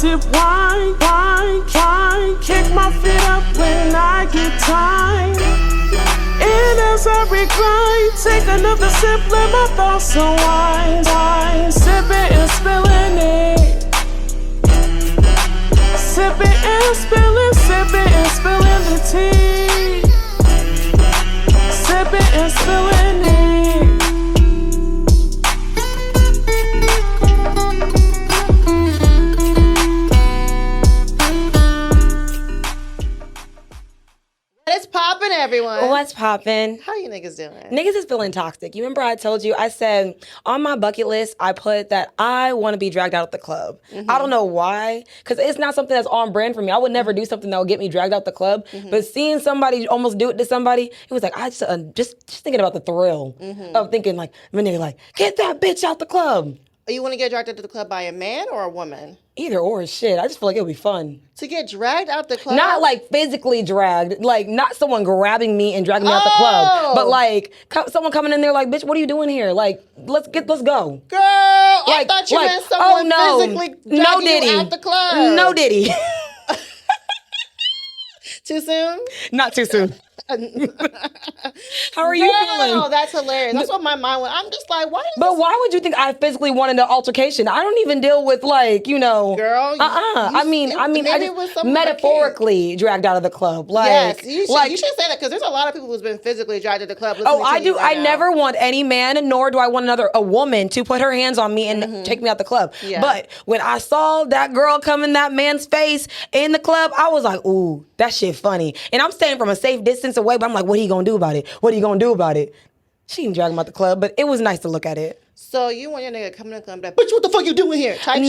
sip wine, wine, wine. Kick my feet up when I get tired. And as I recline, take another sip, let my thoughts unwind, wine. Sipping and spilling it. Sipping and spilling the tea. Sipping and spilling it. What's poppin', everyone? What's poppin'? How you niggas doing? Niggas is feeling toxic. You remember I told you, I said on my bucket list, I put that I want to be dragged out of the club. I don't know why, because it's not something that's on brand for me. I would never do something that would get me dragged out the club. But seeing somebody almost do it to somebody, it was like, I just thinking about the thrill of thinking like, my nigga like, get that bitch out the club. You want to get dragged out to the club by a man or a woman? Either or, shit. I just feel like it would be fun. To get dragged out the club? Not like physically dragged, like not someone grabbing me and dragging me out the club, but like someone coming in there like, bitch, what are you doing here? Like, let's go. Girl, I thought you meant someone physically dragging you out the club. No Diddy. Too soon? Not too soon. How are you feeling? Oh, that's hilarious. That's what my mind went. I'm just like, why? But why would you think I physically wanted an altercation? I don't even deal with like, Girl. I mean, I just metaphorically dragged out of the club. Like, yes, you should say that because there's a lot of people who's been physically dragged to the club. Oh, I do. I never want any man, nor do I want a woman to put her hands on me and take me out the club. Yeah. But when I saw that girl come in that man's face in the club, I was like, ooh, that shit funny. And I'm staying from a safe distance away, but I'm like, what are you gonna do about it? What are you gonna do about it? She didn't drag him out the club, but it was nice to look at it. So you want your nigga coming to the club like, bitch, what the fuck you doing here? Type no,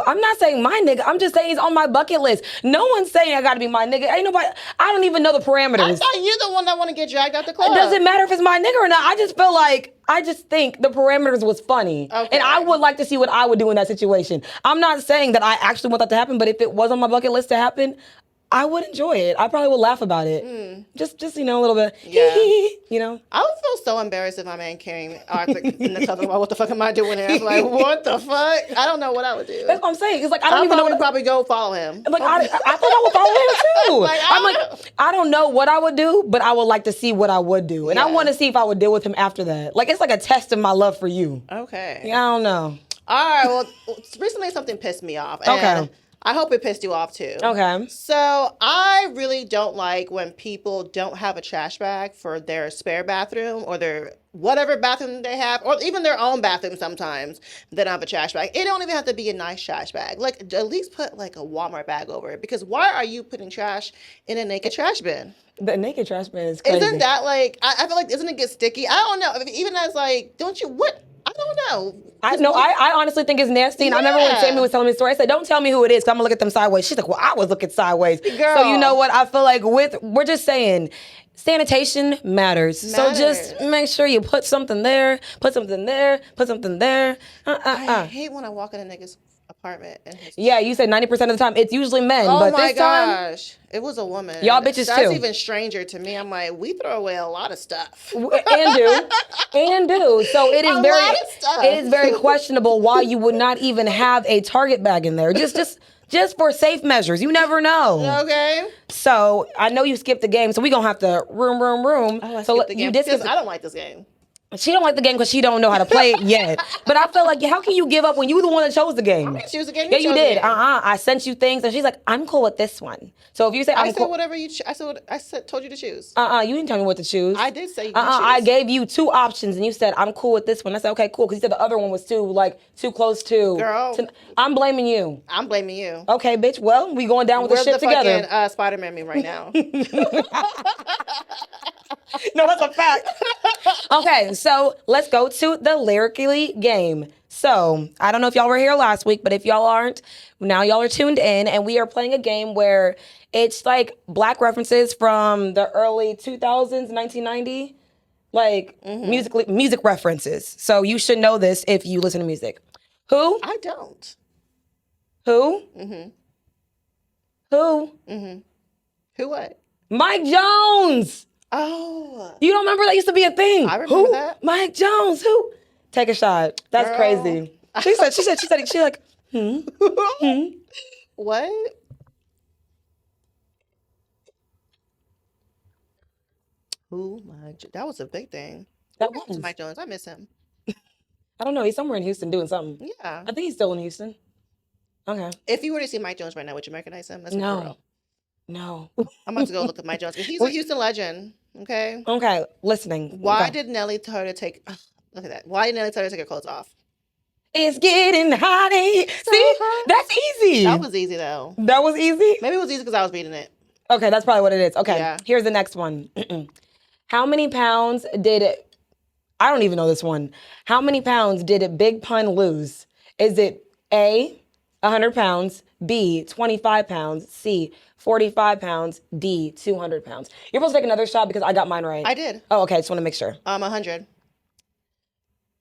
shit? I'm not saying my nigga. I'm just saying he's on my bucket list. No one's saying I gotta be my nigga. Ain't nobody, I don't even know the parameters. I thought you're the one that want to get dragged out the club. It doesn't matter if it's my nigga or not. I just think the parameters was funny. Okay. And I would like to see what I would do in that situation. I'm not saying that I actually want that to happen, but if it was on my bucket list to happen, I would enjoy it. I probably would laugh about it. Just a little bit. Yeah. I would feel so embarrassed if my man came Arthur in the club about what the fuck am I doing here? I'm like, what the fuck? I don't know what I would do. That's what I'm saying. It's like I don't even know. Would probably go follow him. Like I thought I would follow him too. I don't know what I would do, but I would like to see what I would do, and I want to see if I would deal with him after that. Like it's like a test of my love for you. Okay. Yeah, I don't know. All right. Well, recently something pissed me off. Okay. I hope it pissed you off too. Okay. So I really don't like when people don't have a trash bag for their spare bathroom or their whatever bathroom they have, or even their own bathroom sometimes. They don't have a trash bag. It don't even have to be a nice trash bag. Like at least put like a Walmart bag over it. Because why are you putting trash in a naked trash bin? The naked trash bin is crazy. Isn't that like, I feel like, doesn't it get sticky? I don't know. Even as like, don't you, what? I don't know. I honestly think it's nasty. And I remember when Tammy was telling me the story, I said, don't tell me who it is, because I'm going to look at them sideways. She's like, well, I was looking sideways. Girl. So you know what? I feel like we're just saying, sanitation matters. So just make sure you put something there, put something there, put something there. I hate when I walk in a nigga's apartment. Yeah, you said 90% of the time, it's usually men. Oh but my this gosh. It was a woman. Y'all bitches That's too. That's even stranger to me. I'm like, we throw away a lot of stuff. And do. So it is very questionable why you would not even have a Target bag in there. Just for safe measures. You never know. Okay. So I know you skipped the game, so we're gonna have to room. Oh, I skipped the game because I don't like this game. She don't like the game because she don't know how to play it yet. But I feel like, how can you give up when you were the one that chose the game? I didn't choose the game. Yeah, you did. I sent you things, and she's like, I'm cool with this one. So if you say I said whatever you, told you to choose. You didn't tell me what to choose. I did say you could choose. I gave you two options, and you said I'm cool with this one. I said okay, cool, because you said the other one was too close to. Girl, I'm blaming you. I'm blaming you. Okay, bitch. Well, we going down with the ship together. Where's the fucking Spider-Man meme right now? No, that's a fact. Okay, so let's go to the lyrically game. So I don't know if y'all were here last week, but if y'all aren't, now y'all are tuned in, and we are playing a game where it's like black references from the early 2000s, 1990, like music references. So you should know this if you listen to music. Who? I don't. Who? Mm-hmm. Who? Mm-hmm. Who what? Mike Jones. Oh. You don't remember that used to be a thing? I remember who? that. Mike Jones. Who? Take a shot. That's Girl. crazy. She said, she's like, What? Who? That was a big thing. That What happened to was. Mike Jones? I miss him. I don't know. He's somewhere in Houston doing something. Yeah. I think he's still in Houston. Okay. If you were to see Mike Jones right now, would you recognize him? Let's be for No. real. No. I'm about to go look at Mike Jones. He's a Houston legend. Okay. Okay. Listening. Why Okay. did Nelly tell her to take? Look at that. Why did Nelly tell her to take her clothes off? It's getting hot. See, hot. that's easy. That was easy though. That was easy. Maybe it was easy because I was reading it. Okay, that's probably what it is. Okay, Yeah. here's the next one. How many pounds did it? I don't even know this one. How many pounds did Big Pun lose? Is it A, 100 pounds, B, 25 pounds, C, 45 pounds, D, 200 pounds? You're supposed to take another shot because I got mine right. I did. Oh, okay, just want to make sure. 100.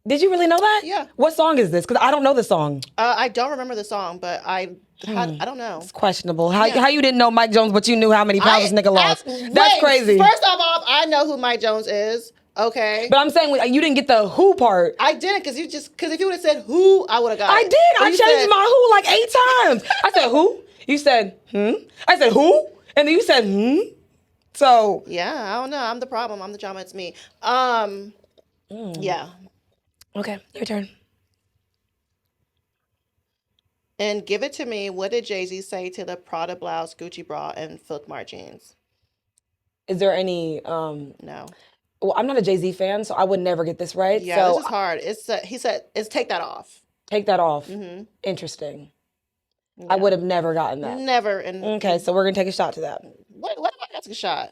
Did you really know that? Yeah. What song is this? Because I don't know the song. I don't remember the song, but I don't know. It's questionable. How Yeah. you didn't know Mike Jones, but you knew how many pounds this nigga lost? That's wait, crazy. First off, I know who Mike Jones is. Okay. But I'm saying you didn't get the who part. I didn't because if you would have said who, I would have got it. I did. But I you changed said- my who like 8 times. I said who? You said I said who? And then you said So Yeah, I don't know. I'm the problem. I'm the drama. It's me. Yeah. okay, your turn. And give it to me. What did Jay-Z say to the Prada blouse, Gucci bra, and Filk Mart jeans? Is there any No. well, I'm not a Jay-Z fan, so I would never get this right. Yeah, so this is hard. He said it's take that off. take that off. Mm-hmm. Interesting. Yeah. I would have never gotten that. Never. And Okay, so we're gonna take a shot to that. what if I got a shot?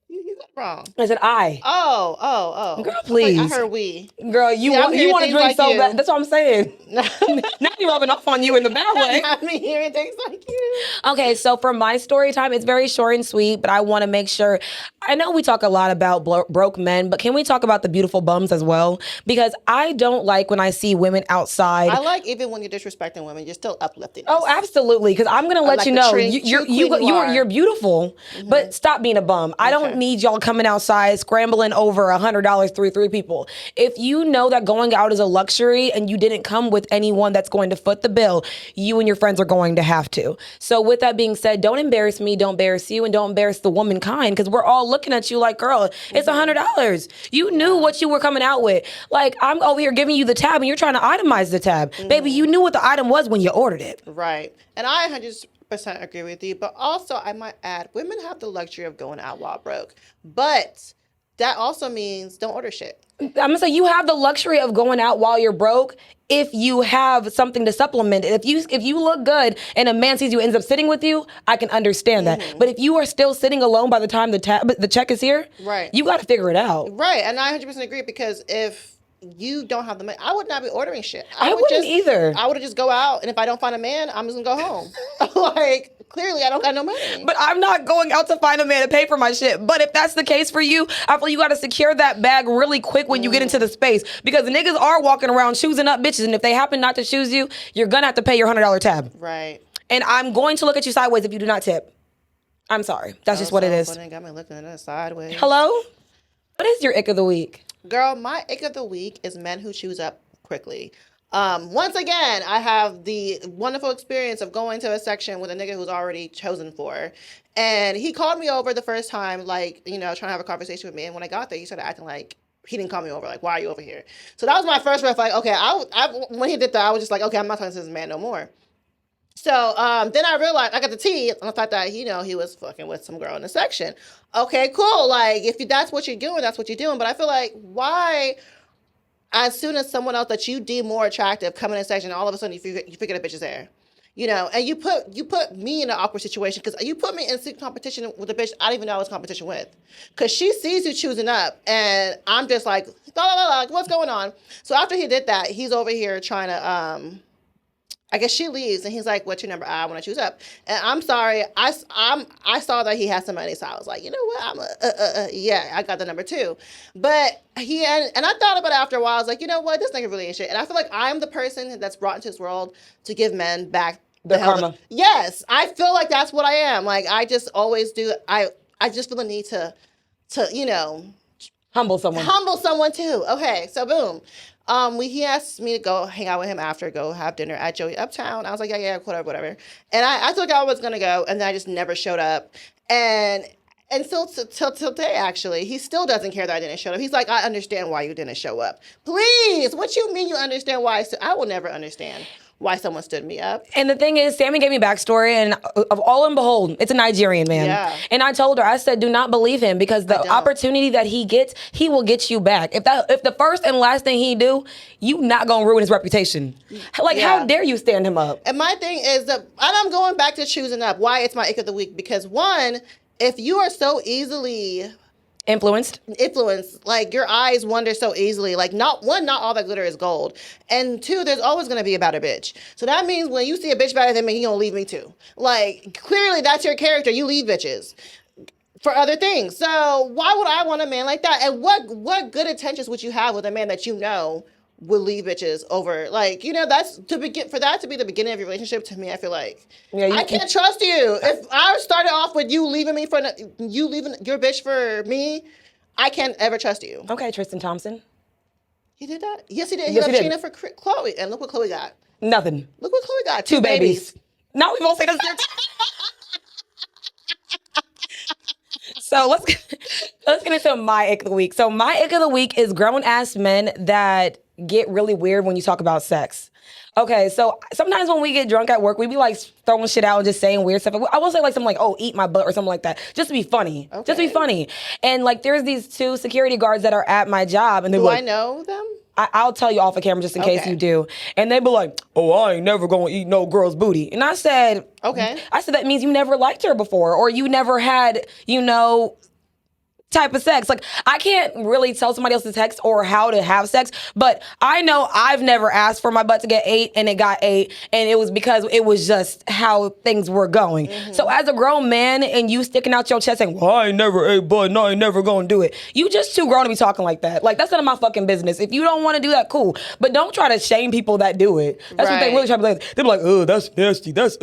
You got it wrong. I said I. Oh. Girl, I please. heard we. Girl, you Yeah, I'm want hearing to things drink like so you. bad. That's what I'm saying. Now you're rubbing off on you in the bad way. I'm hearing things like you. Okay, so for my story time, it's very short and sweet, but I want to make sure. I know we talk a lot about broke men, but can we talk about the beautiful bums as well? Because I don't like when I see women outside. I like even when you're disrespecting women, you're still uplifting. Oh, us. absolutely. Because I'm gonna let like you the know true you're beautiful, but stop being a bum. I don't need y'all coming outside scrambling over $100 through 3 people. If you know that going out is a luxury and you didn't come with anyone that's going to foot the bill, you and your friends are going to have to. So with that being said, don't embarrass me, don't embarrass you, and don't embarrass the womankind because we're all looking at you like, girl, it's $100. You knew what you were coming out with. Like I'm over here giving you the tab and you're trying to itemize the tab. Baby, you knew what the item was when you ordered it. Right. And I 100% agree with you. But also, I might add, women have the luxury of going out while broke. But that also means don't order shit. I'm gonna say you have the luxury of going out while you're broke if you have something to supplement it. If you look good and a man sees you ends up sitting with you, I can understand that. But if you are still sitting alone by the time the check is here, Right. you got to figure it out. Right. And I 100% agree because if you don't have the money, I would not be ordering shit. I wouldn't either. I would just go out, and if I don't find a man, I'm just gonna go home. Like, clearly, I don't got no money. But I'm not going out to find a man to pay for my shit. But if that's the case for you, I feel you got to secure that bag really quick when you get into the space because niggas are walking around choosing up bitches, and if they happen not to choose you, you're gonna have to pay your $100 tab. Right. And I'm going to look at you sideways if you do not tip. I'm sorry. That's just what it is. Funny, got me looking at us sideways. Hello? What is your ick of the week? Girl, my ick of the week is men who choose up quickly. Once again, I have the wonderful experience of going to a section with a nigga who's already chosen for. And he called me over the first time, like, trying to have a conversation with me. And when I got there, he started acting like he didn't call me over. Like, why are you over here? So that was my first red flag. Okay, when he did that, I was just like, okay, I'm not talking to this man no more. So then I realized I got the tea on the fact that he was fucking with some girl in the section. Okay, cool. Like if that's what you're doing, that's what you're doing. But I feel like why, as soon as someone else that you deem more attractive come in a section, all of a sudden you figure the bitch is there, and you put me in an awkward situation because you put me in secret competition with a bitch I don't even know I was competition with, because she sees you choosing up and I'm just like la la la la, what's going on? So after he did that, he's over here trying to I guess she leaves and he's like, what's your number? I want to choose up. And I'm sorry. I saw that he had some money. So I was like, you know what? Yeah, I got the number 2. But and I thought about it after a while. I was like, you know what? This nigga really ain't shit. And I feel like I'm the person that's brought into this world to give men back Their karma. Yes. I feel like that's what I am. Like, I just always do. I just feel the need to Humble someone. Humble someone too. Okay. So boom. He asked me to go hang out with him after, go have dinner at Joey Uptown. I was like, yeah, whatever. And I thought I was gonna go, and then I just never showed up. And still till today, actually, he still doesn't care that I didn't show up. He's like, I understand why you didn't show up. Please, what you mean you understand why? I will never understand why someone stood me up. And the thing is, Sammy gave me backstory, and of all and behold, it's a Nigerian man. Yeah. And I told her, I said, do not believe him, because the opportunity that he gets, he will get you back. If the first and last thing he do, you not gonna ruin his reputation. Like, how dare you stand him up? And my thing is that, and I'm going back to choosing up. Why it's my ick of the week? Because one, if you are so easily influenced, like your eyes wander so easily, like not all that glitter is gold, and two, there's always going to be a better bitch. So that means when you see a bitch better than me, you gonna leave me too. Like, clearly that's your character. You leave bitches for other things. So why would I want a man like that? And what good intentions would you have with a man that you know will leave bitches over? Like, that's for that to be the beginning of your relationship. To me, I feel like I can't trust you. If I started off with you leaving your bitch for me, I can't ever trust you. Okay, Tristan Thompson. He did that? Yes, he did. He left Trina for Chloe, and look what Chloe got. Nothing. Look what Chloe got. Two babies. No, we won't say that. So let's get into my ick of the week. So my ick of the week is grown ass men that get really weird when you talk about sex. Okay, so sometimes when we get drunk at work, we be like throwing shit out and just saying weird stuff. I will say like something like, oh, eat my butt or something like that. Just to be funny. Okay. Just to be funny. And like there's these two security guards that are at my job. And they're like, I know them? I'll tell you off the camera just in case you do. And they be like, oh, I ain't never gonna eat no girl's booty. And I said, okay. I said, that means you never liked her before, or you never had, type of sex. Like, I can't really tell somebody else's sex or how to have sex, but I know I've never asked for my butt to get ate and it got ate, and it was because it was just how things were going. Mm-hmm. So as a grown man and you sticking out your chest saying, well, I ain't never ate butt, no, I ain't never gonna do it. You just too grown to be talking like that. Like, that's none of my fucking business. If you don't want to do that, cool. But don't try to shame people that do it. That's what they really try to be like. They be like, oh, that's nasty. That's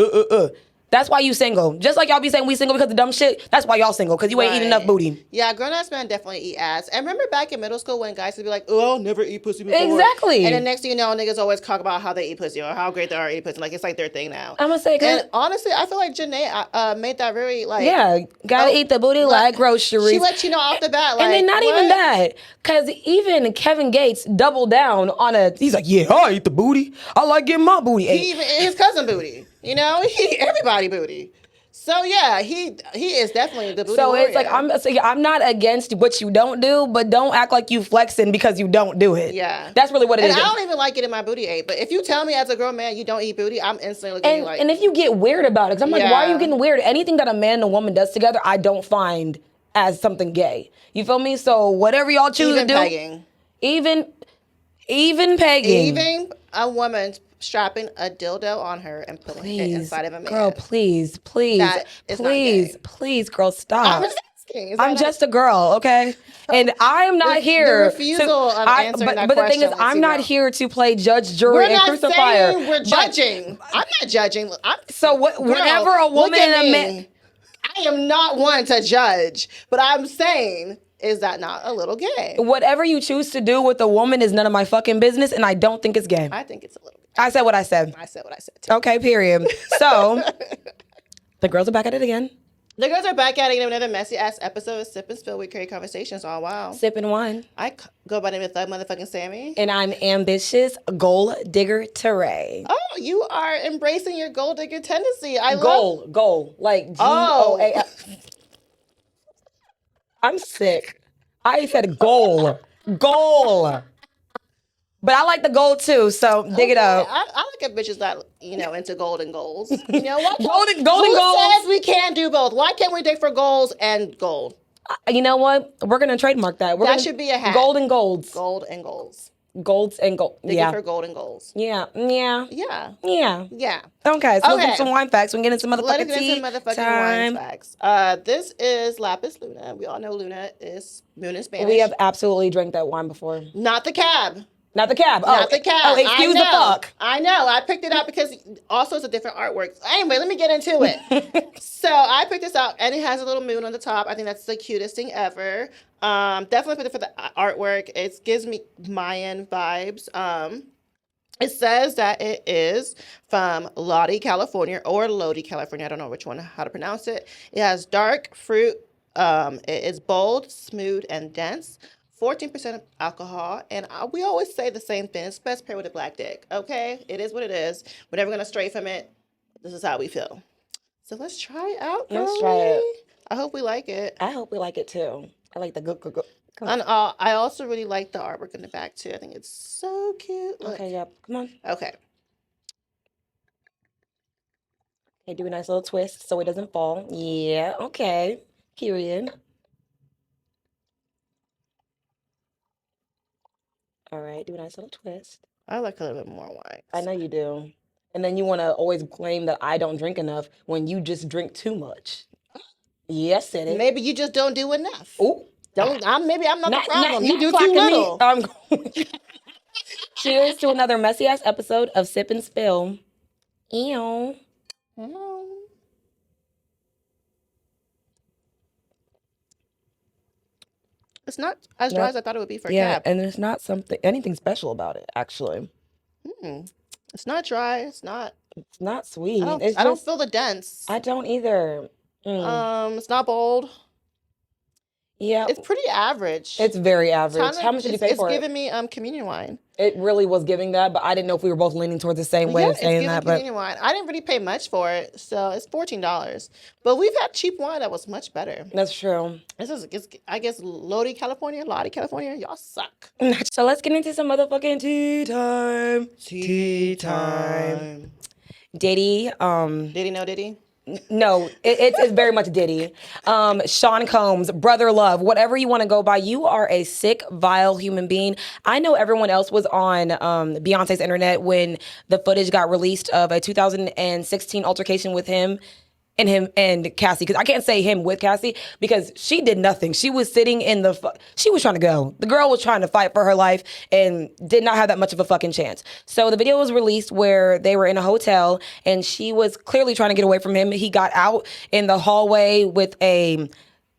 That's why you single. Just like y'all be saying we single because of dumb shit, that's why y'all single, because you ain't eating enough booty. Yeah, grown-ass men definitely eat ass. And remember back in middle school when guys would be like, oh, I'll never eat pussy before. Exactly. And then next thing you know, niggas always talk about how they eat pussy or how great they are at eating pussy. Like, it's like their thing now. I'm going to say, and honestly, I feel like Janae made that very, like... Yeah, gotta eat the booty like groceries. She let you know off the bat, like, and then not even that, because even Kevin Gates doubled down on he's like, yeah, I eat the booty. I like getting my booty ate. He even his cousin booty. Everybody booty. So yeah, he is definitely the booty warrior. It's like I'm not against what you don't do, but don't act like you flexing because you don't do it. Yeah, that's really what it is. And I don't even like getting my booty ate. But if you tell me as a grown man you don't eat booty, I'm instantly looking at you like. And if you get weird about it, because I'm like, why are you getting weird? Anything that a man and a woman does together, I don't find as something gay. You feel me? So whatever y'all choose to do, pegging. even pegging, even a woman strapping a dildo on her and putting it inside of a man. Girl, please, girl, stop. I'm just a girl, okay? And I'm not here. The refusal of answering that but the thing is, I'm not here to play judge, jury, and crucifier. We're judging. I'm not judging. Whenever a woman and a man... I am not one to judge, but I'm saying... Is that not a little gay? Whatever you choose to do with a woman is none of my fucking business, and I don't think it's gay. I think it's a little gay. I said what I said. I said what I said, too. Okay, period. So, the girls are back at it again. The girls are back at it in another messy-ass episode of Sip and Spill with Carrie Conversations. Oh, wow. Sipping wine. I go by the name of Thug Motherfucking Sammy. And I'm ambitious gold digger Teray. Oh, you are embracing your gold digger tendency. Goal. Like G-O-A. I'm sick. I said goal. But I like the gold too, so dig it up. I like a bitches that, into gold and goals. You know what? gold and goals. Who says we can't do both? Why can't we dig for goals and gold? You know what? We're going to trademark that. That should be a hat. Gold and golds. Gold and goals. Golds and gold. Digging for gold and goals. Yeah. Okay, so we'll get some wine facts. We can get into some motherfucking tea. Wine facts. This is Lapis Luna. We all know Luna is moon in Spanish. We have absolutely drank that wine before. Not the cab. Not the cab. Not the cab. Oh, excuse the fuck. I know. I picked it up because also it's a different artwork. Anyway, let me get into it. So I picked this up, and it has a little moon on the top. I think that's the cutest thing ever. Definitely picked it for the artwork. It gives me Mayan vibes. It says that it is from Lodi, California, or Lodi, California. I don't know which one, how to pronounce it. It has dark fruit. It is bold, smooth, and dense. 14% of alcohol, and we always say the same thing. It's best paired with a black dick, okay? It is what it is. We're never going to stray from it. This is how we feel. So let's try it out, girlie. Let's try it. I hope we like it. I hope we like it, too. I like the good. And I also really like the artwork in the back, too. I think it's so cute. Look. Okay, yeah. Come on. Okay. Okay, do a nice little twist so it doesn't fall. Yeah, okay. Period. All right, do a nice little twist. I like a little bit more wine. I know you do. And then you want to always claim that I don't drink enough when you just drink too much. Yes, said it. Maybe you just don't do enough. Ooh. Maybe I'm not the problem. You do clocking too little. I'm going. Cheers to another messy ass episode of Sip and Spill. Ew. It's not as dry as I thought it would be for yeah, cab. and there's not anything special about it, actually. It's not dry. It's not sweet. I don't feel the dense. I don't either. It's not bold. Yeah. It's pretty average. It's very average. How much did you pay for it? It's giving me communion wine. It really was giving that, but I didn't know if we were both leaning towards the same way of saying that. But communion wine. I didn't really pay much for it, so it's $14. But we've had cheap wine that was much better. That's true. This is, I guess, Lodi, California. Y'all suck. So let's get into some motherfucking tea time. Tea time. Diddy. Diddy know Diddy? No, it's very much Diddy. Sean Combs, Brother Love, whatever you want to go by, you are a sick, vile human being. I know everyone else was on Beyonce's internet when the footage got released of a 2016 altercation with him and Cassie, because I can't say him with Cassie because she did nothing. She was sitting in she was trying to go. The girl was trying to fight for her life and did not have that much of a fucking chance. So the video was released where they were in a hotel and she was clearly trying to get away from him. He got out in the hallway with a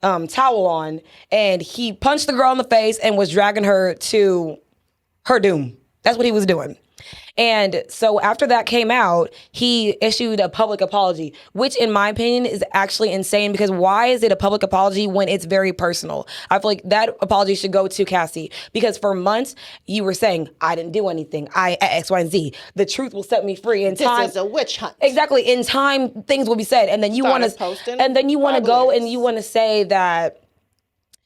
towel on and he punched the girl in the face and was dragging her to her doom. That's what he was doing. And so after that came out, he issued a public apology, which in my opinion is actually insane because why is it a public apology when it's very personal? I feel like that apology should go to Cassie because for months you were saying, I didn't do anything. I X, Y, and Z. The truth will set me free. In time, this is a witch hunt. Exactly. In time, things will be said. And then you want to go and you want to say that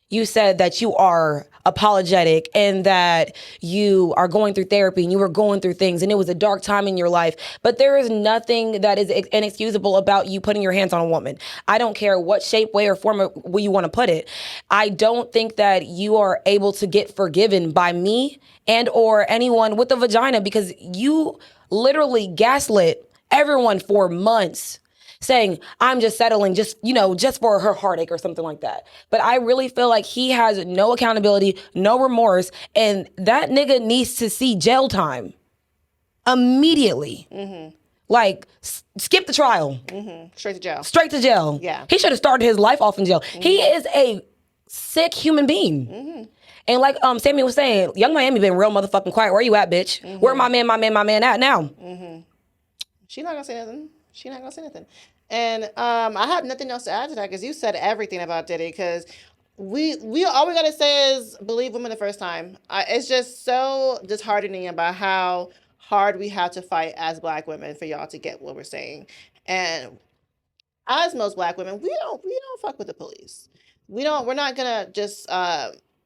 you said that you are apologetic and that you are going through therapy and you were going through things and it was a dark time in your life. But there is nothing that is inexcusable about you putting your hands on a woman. I don't care what shape, way, or form you want to put it. I don't think that you are able to get forgiven by me and or anyone with a vagina because you literally gaslit everyone for months saying, I'm just settling just for her heartache or something like that. But I really feel like he has no accountability, no remorse, and that nigga needs to see jail time immediately. Mm-hmm. Like, skip the trial. Mm-hmm. Straight to jail. Yeah. He should have started his life off in jail. Mm-hmm. He is a sick human being. Mm-hmm. And like Sammy was saying, Young Miami been real motherfucking quiet. Where you at, bitch? Mm-hmm. Where my man at now? Mm-hmm. She's not gonna say nothing. And I have nothing else to add to that because you said everything about Diddy. Because we all we gotta say is believe women the first time. It's just so disheartening about how hard we have to fight as Black women for y'all to get what we're saying. And as most Black women, we don't fuck with the police. We're not gonna just.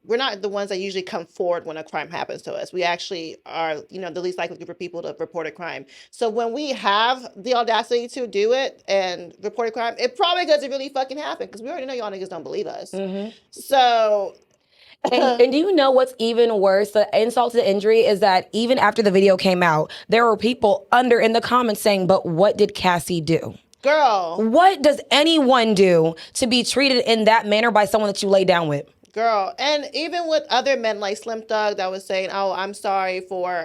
We're not the ones that usually come forward when a crime happens to us. We actually are, the least likely group of people to report a crime. So when we have the audacity to do it and report a crime, it probably doesn't really fucking happen because we already know y'all niggas don't believe us. Mm-hmm. So... And do you know what's even worse? The insult to the injury is that even after the video came out, there were people under in the comments saying, but what did Cassie do? Girl. What does anyone do to be treated in that manner by someone that you lay down with? Girl, and even with other men like Slim Thug that was saying, "Oh, I'm sorry for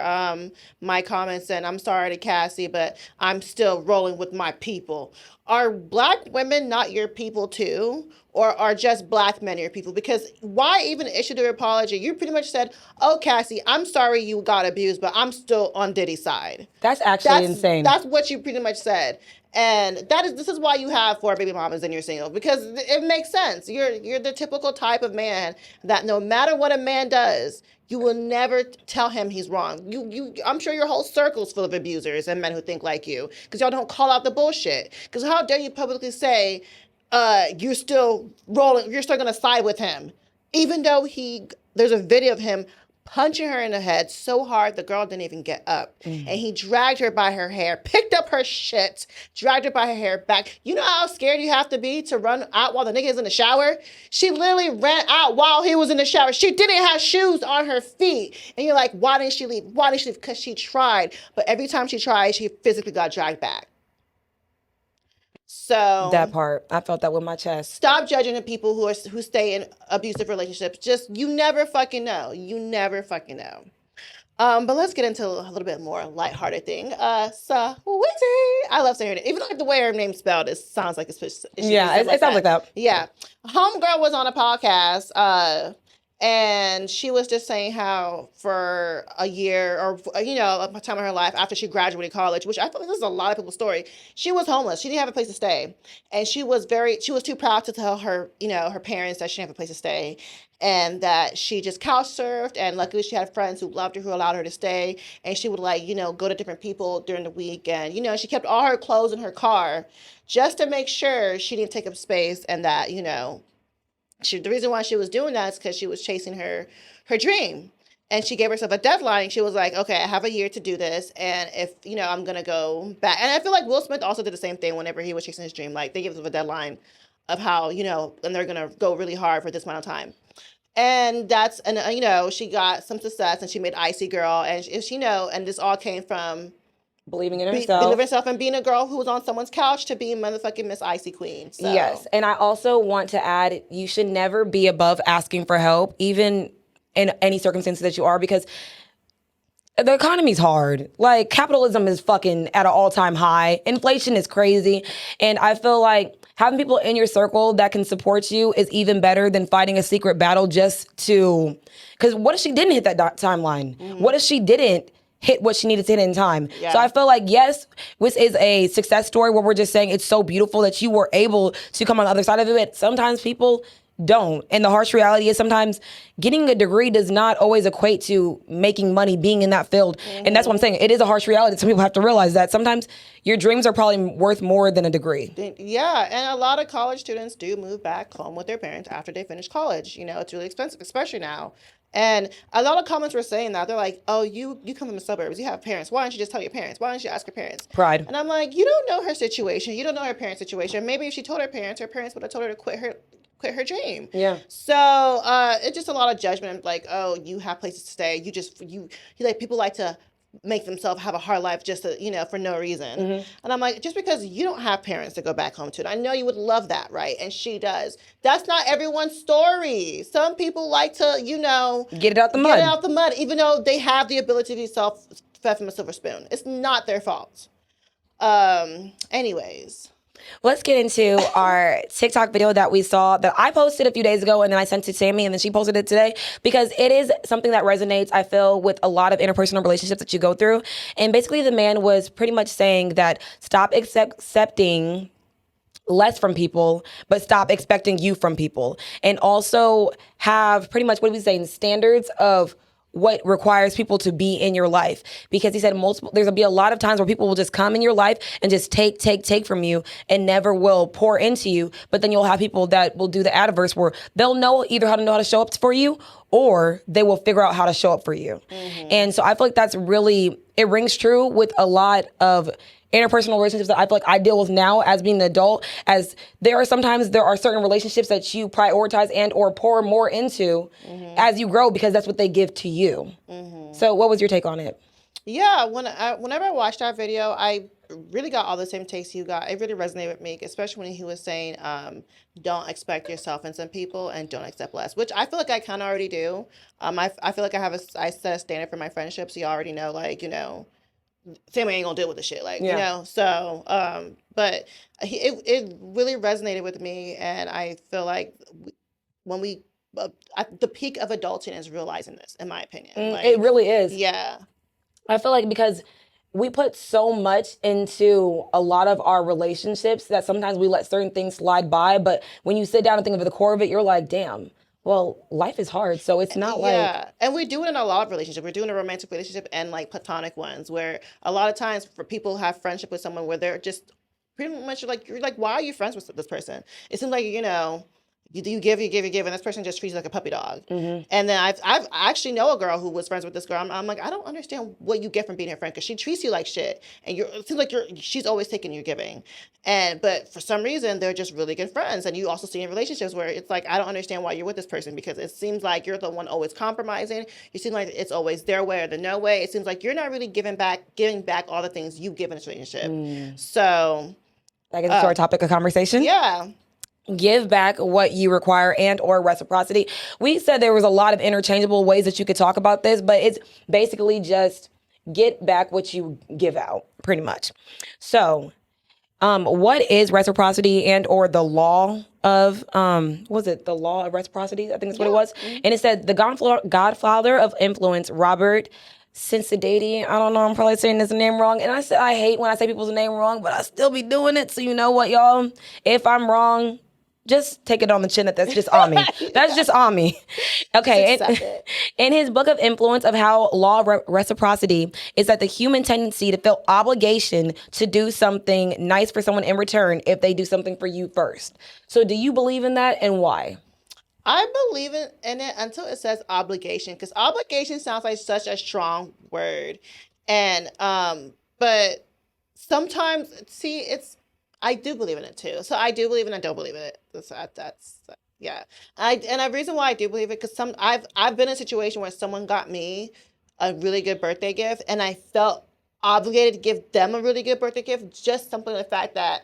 my comments and I'm sorry to Cassie, but I'm still rolling with my people." Are black women not your people too? Or are just black men your people? Because why even issue the apology? You pretty much said, "Oh, Cassie, I'm sorry you got abused, but I'm still on Diddy's side." That's actually insane. That's what you pretty much said. And this is why you have 4 baby mamas and you're single, because it makes sense. You're the typical type of man that no matter what a man does, you will never tell him he's wrong. I'm sure your whole circle's full of abusers and men who think like you, because y'all don't call out the bullshit. Because how dare you publicly say you're still rolling, you're still gonna side with him, even though there's a video of him punching her in the head so hard the girl didn't even get up. And he dragged her by her hair, picked up her shit, dragged her by her hair back. You know how scared you have to be to run out while the nigga is in the shower? She literally ran out while he was in the shower. She didn't have shoes on her feet. And you're like, why didn't she leave? Why didn't she leave? Because she tried. But every time she tried, she physically got dragged back. So that part, I felt that with my chest. Stop judging the people who stay in abusive relationships. Just, you never fucking know. You never fucking know. But let's get into a little bit more lighthearted thing. Sweetie. I love saying her name. Even like the way her name's spelled, it sounds like it's yeah, it sounds like that. Yeah. Homegirl was on a podcast, and she was just saying how for a year or, a time of her life after she graduated college, which I feel like this is a lot of people's story, she was homeless. She didn't have a place to stay. And she was too proud to tell her, her parents that she didn't have a place to stay. And that she just couch surfed. And luckily she had friends who loved her, who allowed her to stay. And she would go to different people during the week. And, she kept all her clothes in her car just to make sure she didn't take up space, and that, the reason why she was doing that is because she was chasing her dream. And she gave herself a deadline. She was like, okay, I have a year to do this. And if, I'm going to go back. And I feel like Will Smith also did the same thing whenever he was chasing his dream. Like, they gave himself a deadline of how, and they're going to go really hard for this amount of time. And she got some success and she made Icy Girl. And and this all came from believing in herself. Believing in herself and being a girl who was on someone's couch to being motherfucking Miss Icy Queen. So. Yes. And I also want to add, you should never be above asking for help, even in any circumstances that you are, because the economy's hard. Like, capitalism is fucking at an all-time high. Inflation is crazy. And I feel like having people in your circle that can support you is even better than fighting a secret battle just to... Because what if she didn't hit that timeline? What if she didn't hit what she needed to hit in time? Yeah. So I feel like, yes, this is a success story where we're just saying it's so beautiful that you were able to come on the other side of it. Sometimes people don't. And the harsh reality is sometimes getting a degree does not always equate to making money, being in that field. And that's what I'm saying. It is a harsh reality. Some people have to realize that sometimes your dreams are probably worth more than a degree. Yeah, and a lot of college students do move back home with their parents after they finish college. It's really expensive, especially now. And a lot of comments were saying that. They're like, oh, you come from the suburbs. You have parents. Why don't you just tell your parents? Why don't you ask your parents? Pride. And I'm like, you don't know her situation. You don't know her parents' situation. Maybe if she told her parents would have told her to quit her dream. Yeah. So it's just a lot of judgment. Like, oh, you have places to stay. You like, people like to make themselves have a hard life just to, for no reason. And I'm like, just because you don't have parents to go back home to, and I know you would love that, right? And she does. That's not everyone's story. Some people like to, get it out the mud. Get it out the mud, even though they have the ability to be fed from a silver spoon. It's not their fault. Anyways. Let's get into our TikTok video that we saw that I posted a few days ago, and then I sent to Sammy, and then she posted it today, because it is something that resonates, I feel, with a lot of interpersonal relationships that you go through. And basically the man was pretty much saying that stop accepting less from people, but stop expecting you from people. And also have pretty much, what are we saying, standards of what requires people to be in your life. Because he said there's gonna be a lot of times where people will just come in your life and just take from you and never will pour into you. But then you'll have people that will do the adverse, where they'll know how to show up for you, or they will figure out how to show up for you. And so I feel like that's really, it rings true with a lot of interpersonal relationships that I feel like I deal with now as being an adult, as there are certain relationships that you prioritize and or pour more into as you grow, because that's what they give to you. So what was your take on it? Yeah, whenever I watched that video, I really got all the same takes you got. It really resonated with me, especially when he was saying, "Don't expect yourself in some people and don't accept less," which I feel like I kind of already do. I feel like I set a standard for my friendships. So you already know, like, Sammy ain't gonna deal with the shit, like, Yeah. So, but it really resonated with me, and I feel like when we at the peak of adulting is realizing this, in my opinion. It really is. Yeah. I feel like because we put so much into a lot of our relationships that sometimes we let certain things slide by. But when you sit down and think of the core of it, you're like, damn, well, life is hard. So it's not like. Yeah, and we do it in a lot of relationships. We're doing a romantic relationship and like platonic ones, where a lot of times for people who have friendship with someone where they're just pretty much like, you're like, why are you friends with this person? It seems like, you give, and this person just treats you like a puppy dog. And then I actually know a girl who was friends with this girl. I'm like, I don't understand what you get from being her friend, because she treats you like shit, and it seems like she's always taking, you're giving, but for some reason they're just really good friends. And you also see in relationships where it's like, I don't understand why you're with this person, because it seems like you're the one always compromising. You seem like it's always their way or the no way. It seems like you're not really giving back all the things you give in this relationship. So That gets into our topic of conversation. yeah. Give back what you require and or reciprocity. We said there was a lot of interchangeable ways that you could talk about this, but it's basically just get back what you give out, pretty much. So, what is reciprocity and or the law of was it the law of reciprocity? I think that's what it was. And it said the godfather of influence, Robert Cincinnati. I don't know, I'm probably saying this name wrong. And I said I hate when I say people's name wrong, but I still be doing it. So you know what, y'all? If I'm wrong, just take it on the chin that's just on me. That's just on me. Okay. In his book of influence of how law of reciprocity is that the human tendency to feel obligation to do something nice for someone in return if they do something for you first. So do you believe in that, and why? I believe in it until it says obligation, because obligation sounds like such a strong word. And but sometimes, see, I do believe in it too. So I do believe in it, I don't believe in it. That's yeah. And the reason why I do believe it, because I've been in a situation where someone got me a really good birthday gift, and I felt obligated to give them a really good birthday gift, just simply the fact that,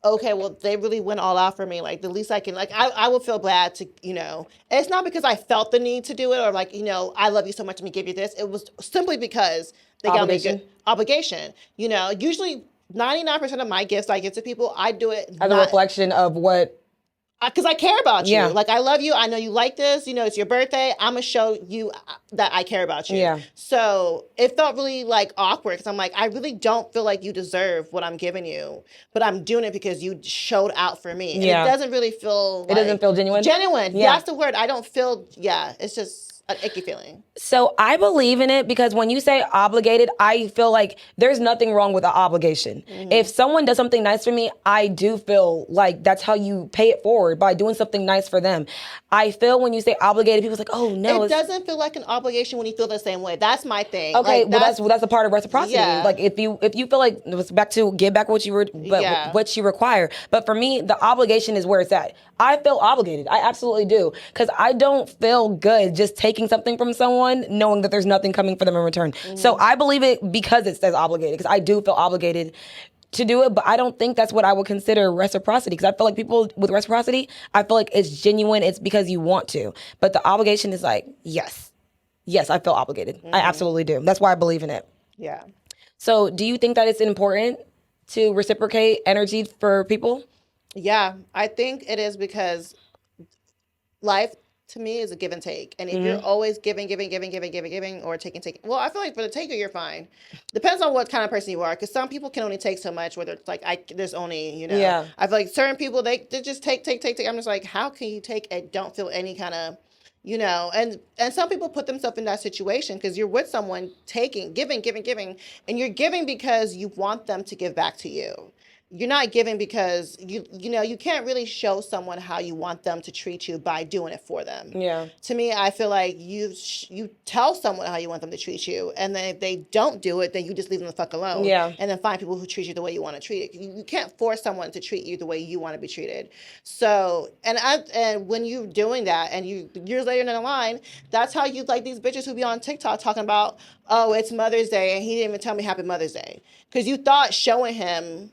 okay, well, they really went all out for me. Like, the least I can, like, I would feel bad to, it's not because I felt the need to do it, or like, I love you so much, let me give you this. It was simply because they got me a good obligation. Usually 99% of my gifts I give to people, I do it as a reflection of what. Because I care about you. Yeah. Like, I love you. I know you like this. It's your birthday. I'm going to show you that I care about you. Yeah. So it felt really like awkward, because I'm like, I really don't feel like you deserve what I'm giving you, but I'm doing it because you showed out for me. And it doesn't really feel like, it doesn't feel genuine? Genuine. Yeah. That's the word. I don't feel, it's just an icky feeling. So I believe in it because when you say obligated, I feel like there's nothing wrong with an obligation. If someone does something nice for me, I do feel like that's how you pay it forward, by doing something nice for them. I feel when you say obligated, people's like, oh no. It doesn't feel like an obligation when you feel the same way. That's my thing. Okay, like, that's a part of reciprocity. Yeah. Like if you feel like it's back to give back what you what you require. But for me, the obligation is where it's at. I feel obligated. I absolutely do. Because I don't feel good just taking something from someone knowing that there's nothing coming for them in return. So I believe it because it says obligated, because I do feel obligated to do it, but I don't think that's what I would consider reciprocity, because I feel like people with reciprocity, I feel like it's genuine, it's because you want to. But the obligation is like, yes, I feel obligated. I absolutely do. That's why I believe in it. Yeah. So do you think that it's important to reciprocate energy for people? Yeah, I think it is, because life to me is a give and take. And if you're always giving, or taking, well, I feel like for the taker, you're fine. Depends on what kind of person you are, because some people can only take so much, whether it's like, there's only, I feel like certain people, they just take. I'm just like, how can you take and don't feel any kind of, and some people put themselves in that situation because you're with someone taking, giving, and you're giving because you want them to give back to you. you're not giving because you can't really show someone how you want them to treat you by doing it for them. Yeah. To me, I feel like you tell someone how you want them to treat you, and then if they don't do it, then you just leave them the fuck alone. Yeah. And then find people who treat you the way you want to treat it. You can't force someone to treat you the way you want to be treated. So, and when you're doing that, and you years later down the line, that's how you like these bitches who be on TikTok talking about, oh, it's Mother's Day, and he didn't even tell me Happy Mother's Day, because you thought showing him,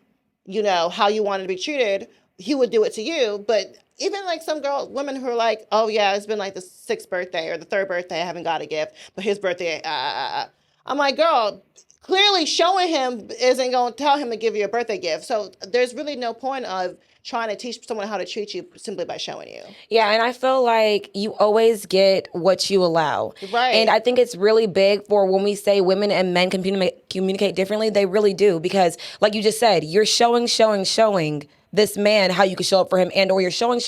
how you wanted to be treated, he would do it to you. But even like some women who are like, oh yeah, it's been like the 6th birthday or the 3rd birthday, I haven't got a gift, but his birthday, I'm like, girl, clearly showing him isn't going to tell him to give you a birthday gift. So there's really no point of trying to teach someone how to treat you simply by showing you. Yeah, and I feel like you always get what you allow. Right. And I think it's really big for when we say women and men communicate differently, they really do. Because like you just said, you're showing this man how you can show up for him, and or you're showing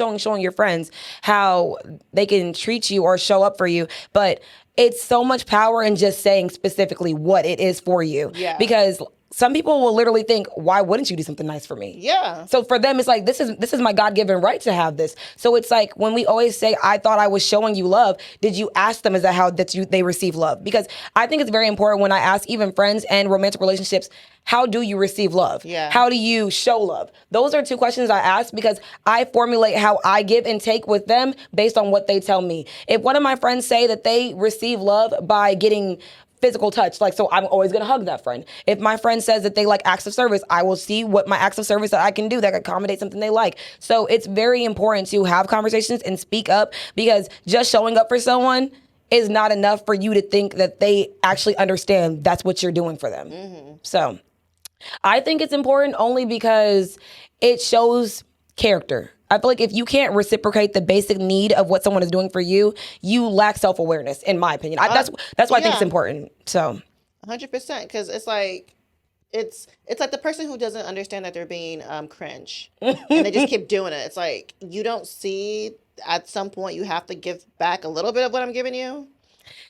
your friends how they can treat you or show up for you. But it's so much power in just saying specifically what it is for you. Yeah. Because some people will literally think, why wouldn't you do something nice for me? Yeah. So for them, it's like, this is my God-given right to have this. So it's like when we always say, I thought I was showing you love, did you ask them, is that how they receive love? Because I think it's very important when I ask even friends and romantic relationships, how do you receive love? Yeah. How do you show love? Those are 2 questions I ask because I formulate how I give and take with them based on what they tell me. If one of my friends say that they receive love by getting physical touch, so I'm always going to hug that friend. If my friend says that they like acts of service, I will see what my acts of service that I can do that can accommodate something they like. So it's very important to have conversations and speak up, because just showing up for someone is not enough for you to think that they actually understand that's what you're doing for them. Mm-hmm. So I think it's important only because it shows character. I feel like if you can't reciprocate the basic need of what someone is doing for you, you lack self-awareness, in my opinion. That's why I think it's important. So 100%, because it's like the person who doesn't understand that they're being cringe and they just keep doing it. It's like, you don't see at some point you have to give back a little bit of what I'm giving you.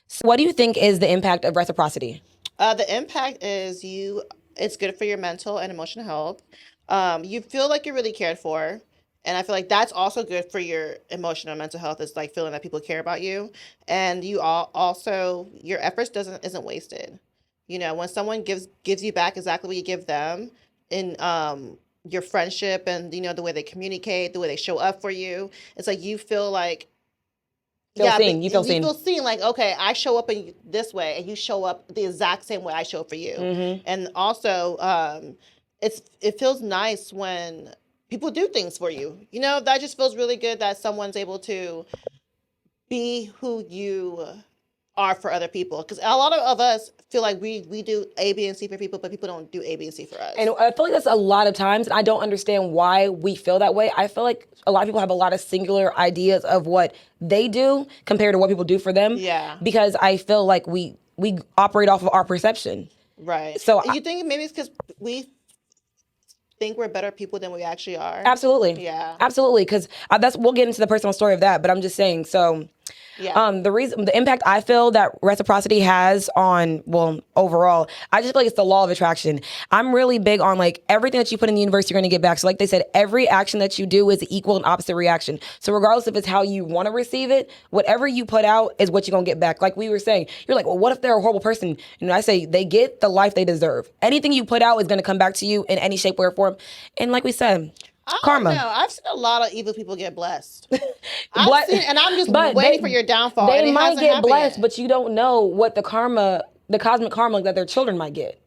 So what do you think is the impact of reciprocity? The impact is it's good for your mental and emotional health. You feel like you're really cared for. And I feel like that's also good for your emotional and mental health, is like feeling that people care about you. And you also, your efforts isn't wasted. When someone gives you back exactly what you give them in your friendship and, the way they communicate, the way they show up for you, it's like you feel like, You feel seen. You feel seen, like, okay, I show up in this way and you show up the exact same way I show up for you. Mm-hmm. And also, it feels nice when people do things for you. That just feels really good that someone's able to be who you are for other people. Because a lot of us feel like we do A, B, and C for people, but people don't do A, B, and C for us. And I feel like that's a lot of times, and I don't understand why we feel that way. I feel like a lot of people have a lot of singular ideas of what they do compared to what people do for them. Yeah. Because I feel like we operate off of our perception. Right. So you think maybe it's because we think we're better people than we actually are? Absolutely. Yeah. Absolutely. Because we'll get into the personal story of that, but I'm just saying, so Yeah. The impact I feel that reciprocity has on, overall, I just feel like it's the law of attraction. I'm really big on everything that you put in the universe, you're going to get back. So like they said, every action that you do is equal and opposite reaction. So regardless if it's how you want to receive it, whatever you put out is what you're going to get back. Like we were saying, you're like, well, what if they're a horrible person? And I say they get the life they deserve. Anything you put out is going to come back to you in any shape, way, or form. And like we said, karma. No, I've seen a lot of evil people get blessed. And I'm just waiting for your downfall. They might get blessed, but you don't know what the cosmic karma that their children might get.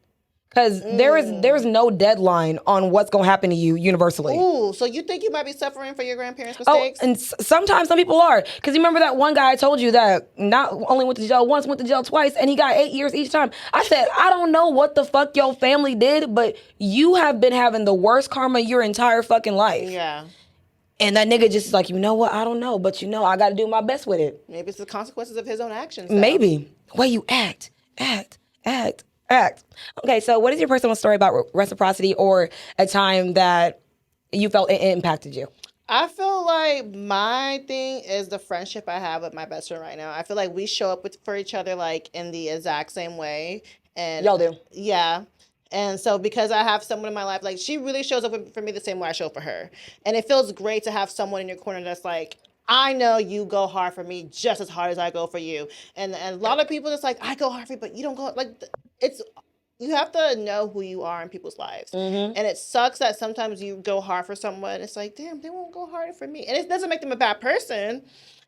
Because there is no deadline on what's going to happen to you universally. Ooh, so you think you might be suffering for your grandparents' mistakes? Oh, and sometimes some people are. Because you remember that one guy I told you that not only went to jail once, went to jail twice, and he got 8 years each time. I said, I don't know what the fuck your family did, but you have been having the worst karma your entire fucking life. Yeah. And that nigga just is like, you know what? I don't know, but I got to do my best with it. Maybe it's the consequences of his own actions. Though. Maybe. Way you act. Okay, so what is your personal story about reciprocity or a time that you felt it impacted you? I feel like my thing is the friendship I have with my best friend right now. I feel like we show up for each other in the exact same way. And y'all do. Yeah. And so because I have someone in my life, like she really shows up for me the same way I show up for her. And it feels great to have someone in your corner that's like, I know you go hard for me just as hard as I go for you. And a lot of people just like, I go hard for you, but you don't go like it's you have to know who you are in people's lives. Mm-hmm. And it sucks that sometimes you go hard for someone. It's like, damn, they won't go harder for me. And it doesn't make them a bad person,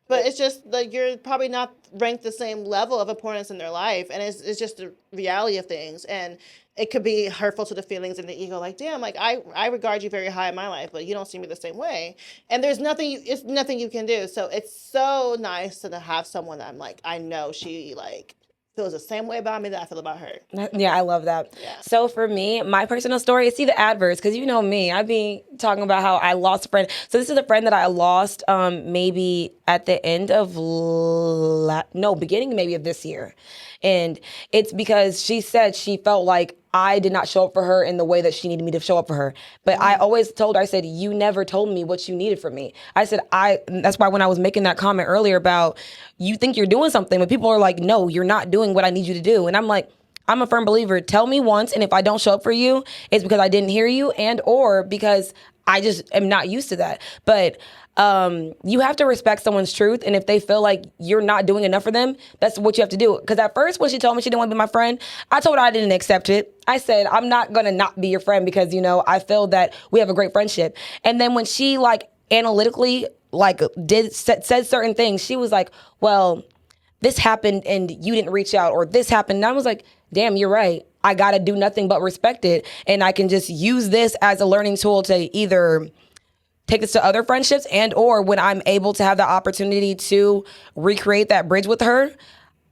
but it's just like you're probably not ranked the same level of importance in their life. And it's just the reality of things. And it could be hurtful to the feelings and the ego. Like, damn, like I regard you very high in my life, but you don't see me the same way. And there's it's nothing you can do. So it's so nice to have someone that I'm like, I know she like feels the same way about me that I feel about her. Yeah, I love that. Yeah. So for me, my personal story is see the adverse, because you know me. I be talking about how I lost a friend. So this is a friend that I lost maybe at the end of beginning maybe of this year. And it's because she said she felt like I did not show up for her in the way that she needed me to show up for her. But I always told her, I said, you never told me what you needed from me. I said, that's why when I was making that comment earlier about you think you're doing something, but people are like, no, you're not doing what I need you to do. And I'm like, I'm a firm believer. Tell me once, and if I don't show up for you, it's because I didn't hear you and or because I just am not used to that. But you have to respect someone's truth, and if they feel like you're not doing enough for them, that's what you have to do. Because at first, when she told me she didn't want to be my friend, I told her I didn't accept it. I said, I'm not going to not be your friend because, you know, I feel that we have a great friendship. And then when she, like, analytically, like, said certain things, she was like, well, this happened and you didn't reach out, or this happened. And I was like, damn, you're right. I got to do nothing but respect it. And I can just use this as a learning tool to either take this to other friendships and or when I'm able to have the opportunity to recreate that bridge with her,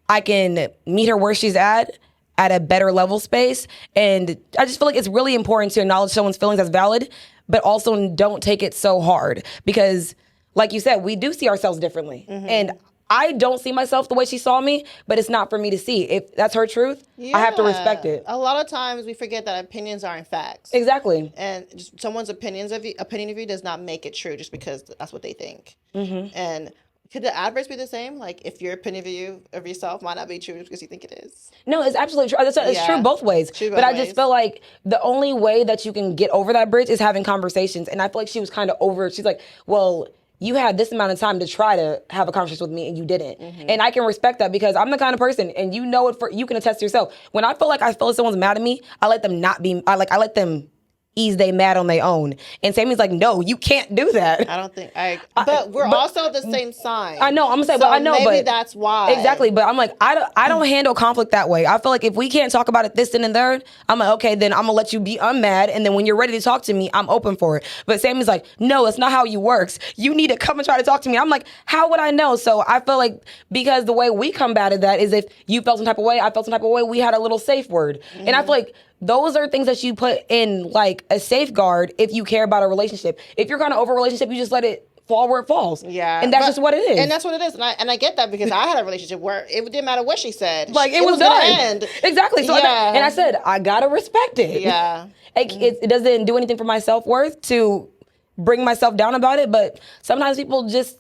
I can meet her where she's at a better level space. And I just feel like it's really important to acknowledge someone's feelings as valid, but also don't take it so hard because, like you said, we do see ourselves differently. Mm-hmm. And I don't see myself the way she saw me, but it's not for me to see. If that's her truth, I have to respect it. A lot of times we forget that opinions aren't facts. Exactly. And just someone's opinion of you does not make it true just because that's what they think. Mm-hmm. And could the adverse be the same? Like if your opinion of yourself might not be true because you think it is? No, it's absolutely true. It's true both ways. But I just feel like the only way that you can get over that bridge is having conversations. And I feel like she was kind of over. She's like, well, you had this amount of time to try to have a conversation with me and you didn't. Mm-hmm. And I can respect that because I'm the kind of person, and you know it you can attest to yourself. When I feel like someone's mad at me, I let them I let them ease they mad on their own. And Sammy's like, no, you can't do that. I don't think but we're also the same sign. I know, I'm gonna say, so but I know, maybe that's why. Exactly, but I'm like, I don't handle conflict that way. I feel like if we can't talk about it this and third, I'm like, okay, then I'm gonna let you be unmad, and then when you're ready to talk to me, I'm open for it. But Sammy's like, no, it's not how you works. You need to come and try to talk to me. I'm like, how would I know? So I feel like because the way we combated that is if you felt some type of way, I felt some type of way, we had a little safe word. Mm-hmm. And I feel like those are things that you put in like a safeguard if you care about a relationship. If you're kind of over a relationship, you just let it fall where it falls. Yeah. And that's just what it is. And that's what it is. And I get that because I had a relationship where it didn't matter what she said. Like it was done. Gonna end. Exactly. So and I said, I gotta respect it. Yeah. It doesn't do anything for my self-worth to bring myself down about it, but sometimes people just,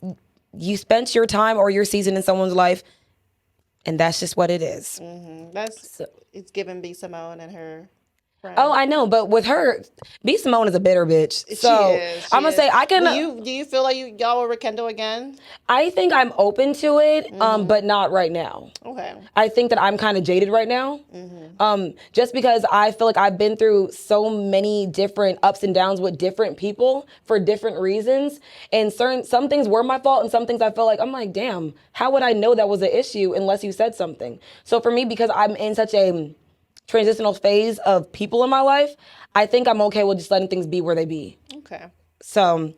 you spent your time or your season in someone's life, and that's just what it is. Mm-hmm. It's given B. Simone and her friend. Oh, I know, but with her, B. Simone is a bitter bitch. So I'm gonna say I can. Do you feel like y'all will rekindle again? I think I'm open to it, but not right now. Okay. I think that I'm kind of jaded right now, just because I feel like I've been through so many different ups and downs with different people for different reasons, and some things were my fault, and some things I feel like I'm like, damn, how would I know that was an issue unless you said something? So for me, because I'm in such a transitional phase of people in my life, I think I'm okay with just letting things be where they be. Okay. So,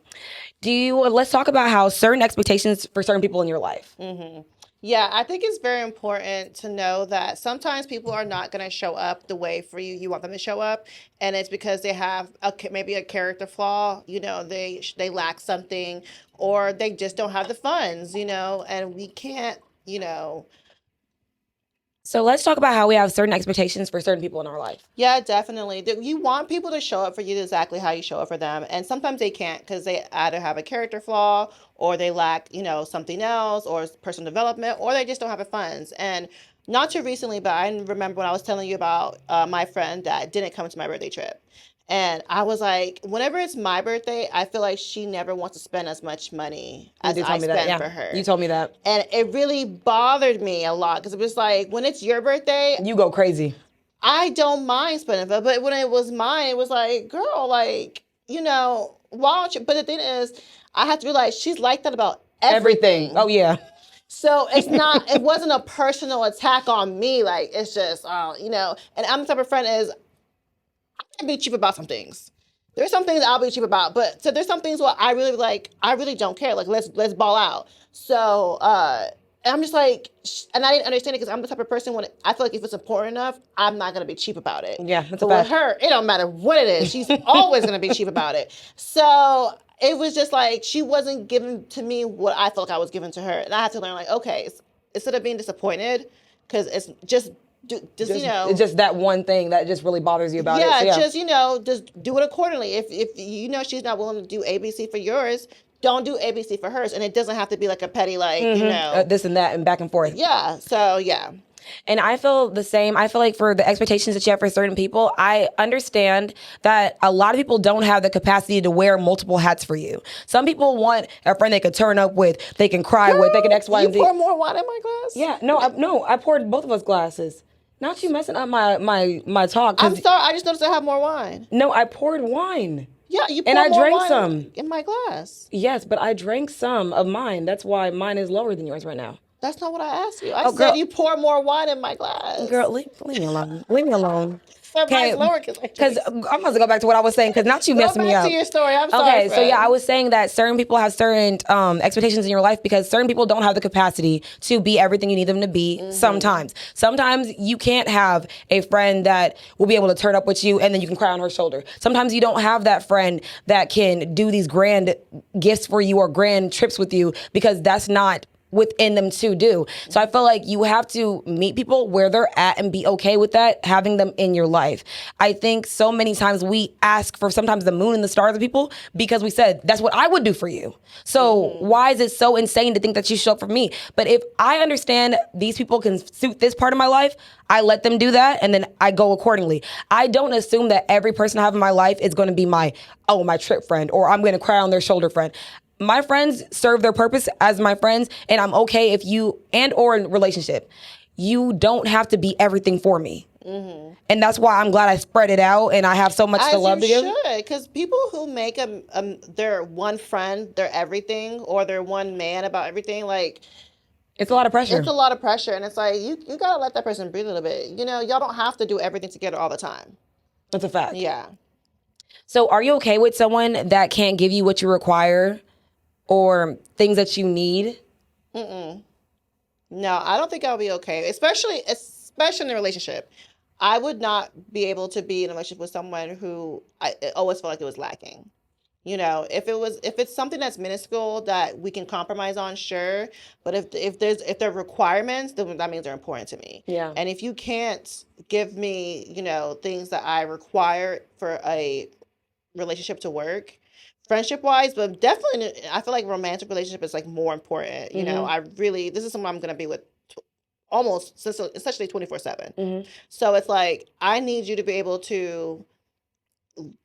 let's talk about how certain expectations for certain people in your life. Mm-hmm. Yeah, I think it's very important to know that sometimes people are not going to show up the way for you want them to show up, and it's because they have maybe a character flaw. You know, they lack something, or they just don't have the funds. You know, and we can't. You know. So let's talk about how we have certain expectations for certain people in our life. Yeah, definitely. You want people to show up for you exactly how you show up for them. And sometimes they can't because they either have a character flaw or they lack, something else or personal development, or they just don't have the funds. And not too recently, but I remember when I was telling you about my friend that didn't come to my birthday trip. And I was like, whenever it's my birthday, I feel like she never wants to spend as much money You as did I tell me that. spend Yeah. for her. You told me that. And it really bothered me a lot because it was like, when it's your birthday, You go crazy. I don't mind spending for it. But when it was mine, it was like, girl, like, why don't you? But the thing is, I have to realize she's like that about everything. Oh, yeah. So it wasn't a personal attack on me. Like, it's just, and I'm the type of friend is, I can be cheap about some things. There's some things I'll be cheap about, but so there's some things where I really don't care. Like, let's ball out. So, and I'm just like, and I didn't understand it because I'm the type of person when I feel like if it's important enough, I'm not gonna be cheap about it. Yeah, that's but a fact. with her, it don't matter what it is. She's always gonna be cheap about it. So it was just like she wasn't giving to me what I felt like I was giving to her, and I had to learn like, okay, instead of being disappointed, because it's just It's just that one thing that just really bothers you about it. Yeah, So, just do it accordingly. If she's not willing to do ABC for yours, don't do ABC for hers, and it doesn't have to be like a petty this and that and back and forth. Yeah. So yeah. And I feel the same. I feel like for the expectations that you have for certain people, I understand that a lot of people don't have the capacity to wear multiple hats for you. Some people want a friend they can turn up with, they can cry with, they can X, Y, and Z. You pour more wine in my glass? Yeah, no, I poured both of us glasses. Not you messing up my talk. I'm sorry, I just noticed I have more wine. No, I poured wine. Yeah, you poured and I more drank wine some in my glass. Yes, but I drank some of mine. That's why mine is lower than yours right now. That's not what I asked you. I said you pour more wine in my glass. Girl, leave me alone. Leave me alone. Okay, because I'm about to go back to what I was saying because not you messing me up. Go back to your story. I'm sorry. Okay, so yeah, I was saying that certain people have certain expectations in your life because certain people don't have the capacity to be everything you need them to be. Sometimes you can't have a friend that will be able to turn up with you and then you can cry on her shoulder. Sometimes you don't have that friend that can do these grand gifts for you or grand trips with you because that's not within them to do. So I feel like you have to meet people where they're at and be okay with that, having them in your life. I think so many times we ask for sometimes the moon and the stars of people because we said, that's what I would do for you. So why is it so insane to think that you show up for me? But if I understand these people can suit this part of my life, I let them do that and then I go accordingly. I don't assume that every person I have in my life is going to be my trip friend or I'm going to cry on their shoulder friend. My friends serve their purpose as my friends, and I'm okay if you or in relationship, you don't have to be everything for me. And that's why I'm glad I spread it out and I have so much to love to give. Because people who make their one friend their everything or their one man about everything, like it's a lot of pressure. It's a lot of pressure, and it's like you gotta let that person breathe a little bit. Y'all don't have to do everything together all the time. That's a fact. Yeah. So are you okay with someone that can't give you what you require? Or things that you need? No, I don't think I'll be okay, especially in a relationship. I would not be able to be in a relationship with someone who I always felt like it was lacking. If it's something that's minuscule that we can compromise on, sure. But if there are requirements, then that means they're important to me. Yeah. And if you can't give me, things that I require for a relationship to work, friendship wise, but definitely I feel like romantic relationship is like more important. This is someone I'm going to be with almost essentially 24/7. So it's like, I need you to be able to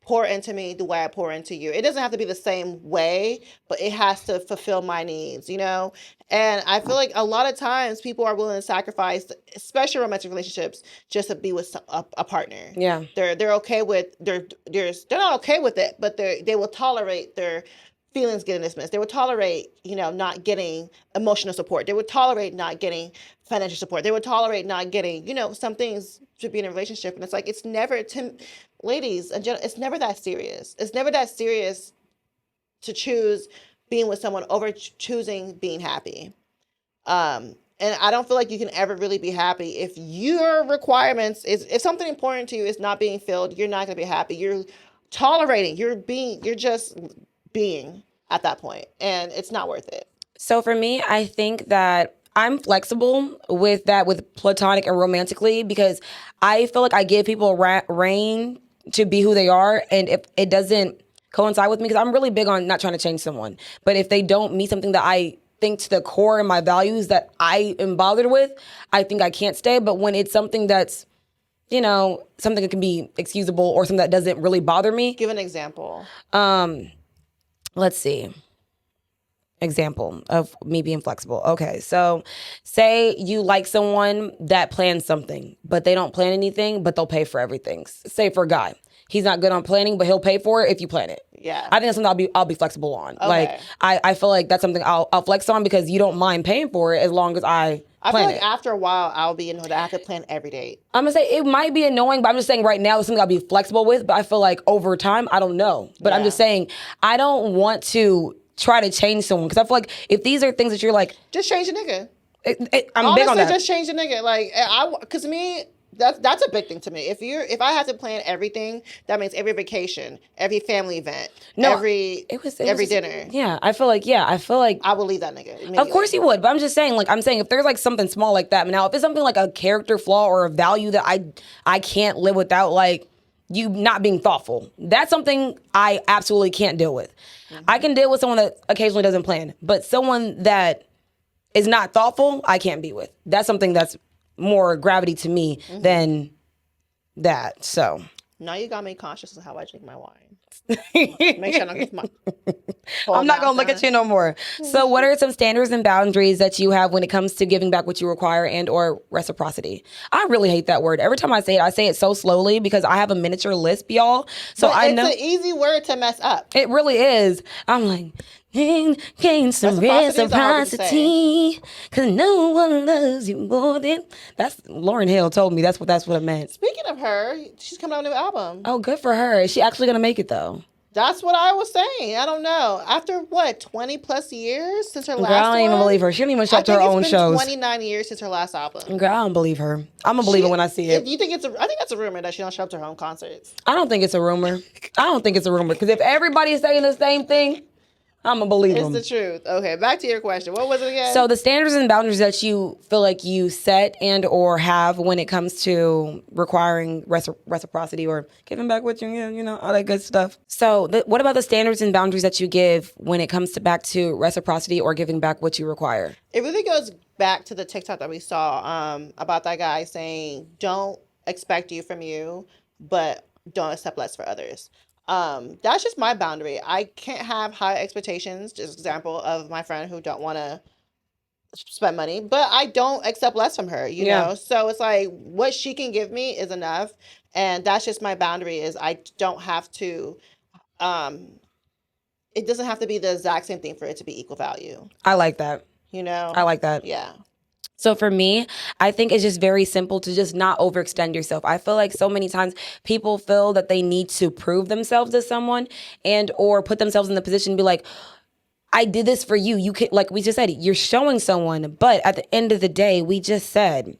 pour into me the way I pour into you. It doesn't have to be the same way, but it has to fulfill my needs, And I feel like a lot of times people are willing to sacrifice, especially romantic relationships, just to be with a partner. Yeah, they're okay with they're not okay with it, but they will tolerate their feelings getting dismissed. They would tolerate, not getting emotional support. They would tolerate not getting financial support. They would tolerate not getting, some things to be in a relationship. And it's like, it's never, ladies and gentlemen, it's never that serious. It's never that serious to choose being with someone over choosing being happy. And I don't feel like you can ever really be happy if your requirements if something important to you is not being filled, you're not going to be happy. You're tolerating, you're just being at that point, and it's not worth it. So for me, I think that I'm flexible with that, with platonic and romantically, because I feel like I give people reign to be who they are, and if it doesn't coincide with me, because I'm really big on not trying to change someone, but if they don't meet something that I think to the core and my values that I am bothered with, I think I can't stay. But when it's something that's, you know, something that can be excusable or something that doesn't really bother me. Give an example. Let's see. Example of me being flexible. Okay, so say you like someone that plans something, but they don't plan anything, but they'll pay for everything. Say for a guy, he's not good on planning, but he'll pay for it if you plan it. Yeah, I think that's something I'll be flexible on. Okay. Like I feel like that's something I'll flex on because you don't mind paying for it as long as I feel plan like it. after a while, I'll be annoyed that I have to plan every date. I'm gonna say it might be annoying, but I'm just saying right now it's something I'll be flexible with. But I feel like over time, I don't know. But I'm just saying I don't want to try to change someone because I feel like if these are things that you're like, just change the nigga. I'm Honestly, big on that. just change the nigga. Like because me. That's a big thing to me. If I have to plan everything, that means every vacation, every family event, every dinner. Yeah, I feel like I will leave that nigga immediately. Of course you would, but I'm just saying, like, if there's like something small like that. Now, if it's something like a character flaw or a value that I can't live without, like you not being thoughtful, that's something I absolutely can't deal with. Mm-hmm. I can deal with someone that occasionally doesn't plan, but someone that is not thoughtful, I can't be with. That's something that's more gravity to me than that. So now you got me conscious of how I drink my wine. Make sure I don't get my. I'm not gonna look at you no more. So, what are some standards and boundaries that you have when it comes to giving back what you require and or reciprocity? I really hate that word. Every time I say it so slowly because I have a miniature lisp, y'all. So I know it's an easy word to mess up. It really is. I'm like, gain some reciprocity, because no one loves you more than. That's Lauryn Hill told me. That's what it meant. Speaking of her, she's coming out with a new album. Oh, good for her. Is she actually gonna make it though? That's what I was saying. I don't know. After what, 20 plus years since her last Girl, I don't even believe her. She don't even show up to her own shows. 29 years since her last album. Girl, I don't believe her. I'm gonna believe it when I see it. You think I think that's a rumor that she don't show up to her own concerts. I don't think it's a rumor. Because if everybody is saying the same thing, I'm gonna believe them. It's the truth. Okay, back to your question. What was it again? So the standards and boundaries that you feel like you set and or have when it comes to requiring reciprocity or giving back what you know, all that good stuff. So what about the standards and boundaries that you give when it comes to back to reciprocity or giving back what you require? It really goes back to the TikTok that we saw about that guy saying, don't expect you from you, but don't accept less for others. That's just my boundary. I can't have high expectations, just example of my friend who don't want to spend money, but I don't accept less from her, you know? So it's like what she can give me is enough. And that's just my boundary is I don't have to, it doesn't have to be the exact same thing for it to be equal value. I like that. You know? I like that. Yeah. So for me, I think it's just very simple to just not overextend yourself. I feel like so many times people feel that they need to prove themselves to someone and or put themselves in the position to be like, I did this for you. You could, like we just said, you're showing someone. But at the end of the day, we just said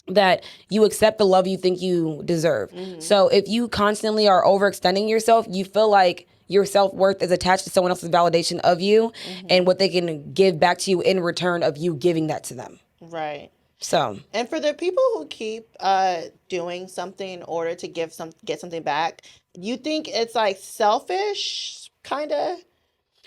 that you accept the love you think you deserve. Mm-hmm. So if you constantly are overextending yourself, you feel like your self-worth is attached to someone else's validation of you and what they can give back to you in return of you giving that to them. Right. So, and for the people who keep doing something in order to get something back, you think it's like selfish, kind of?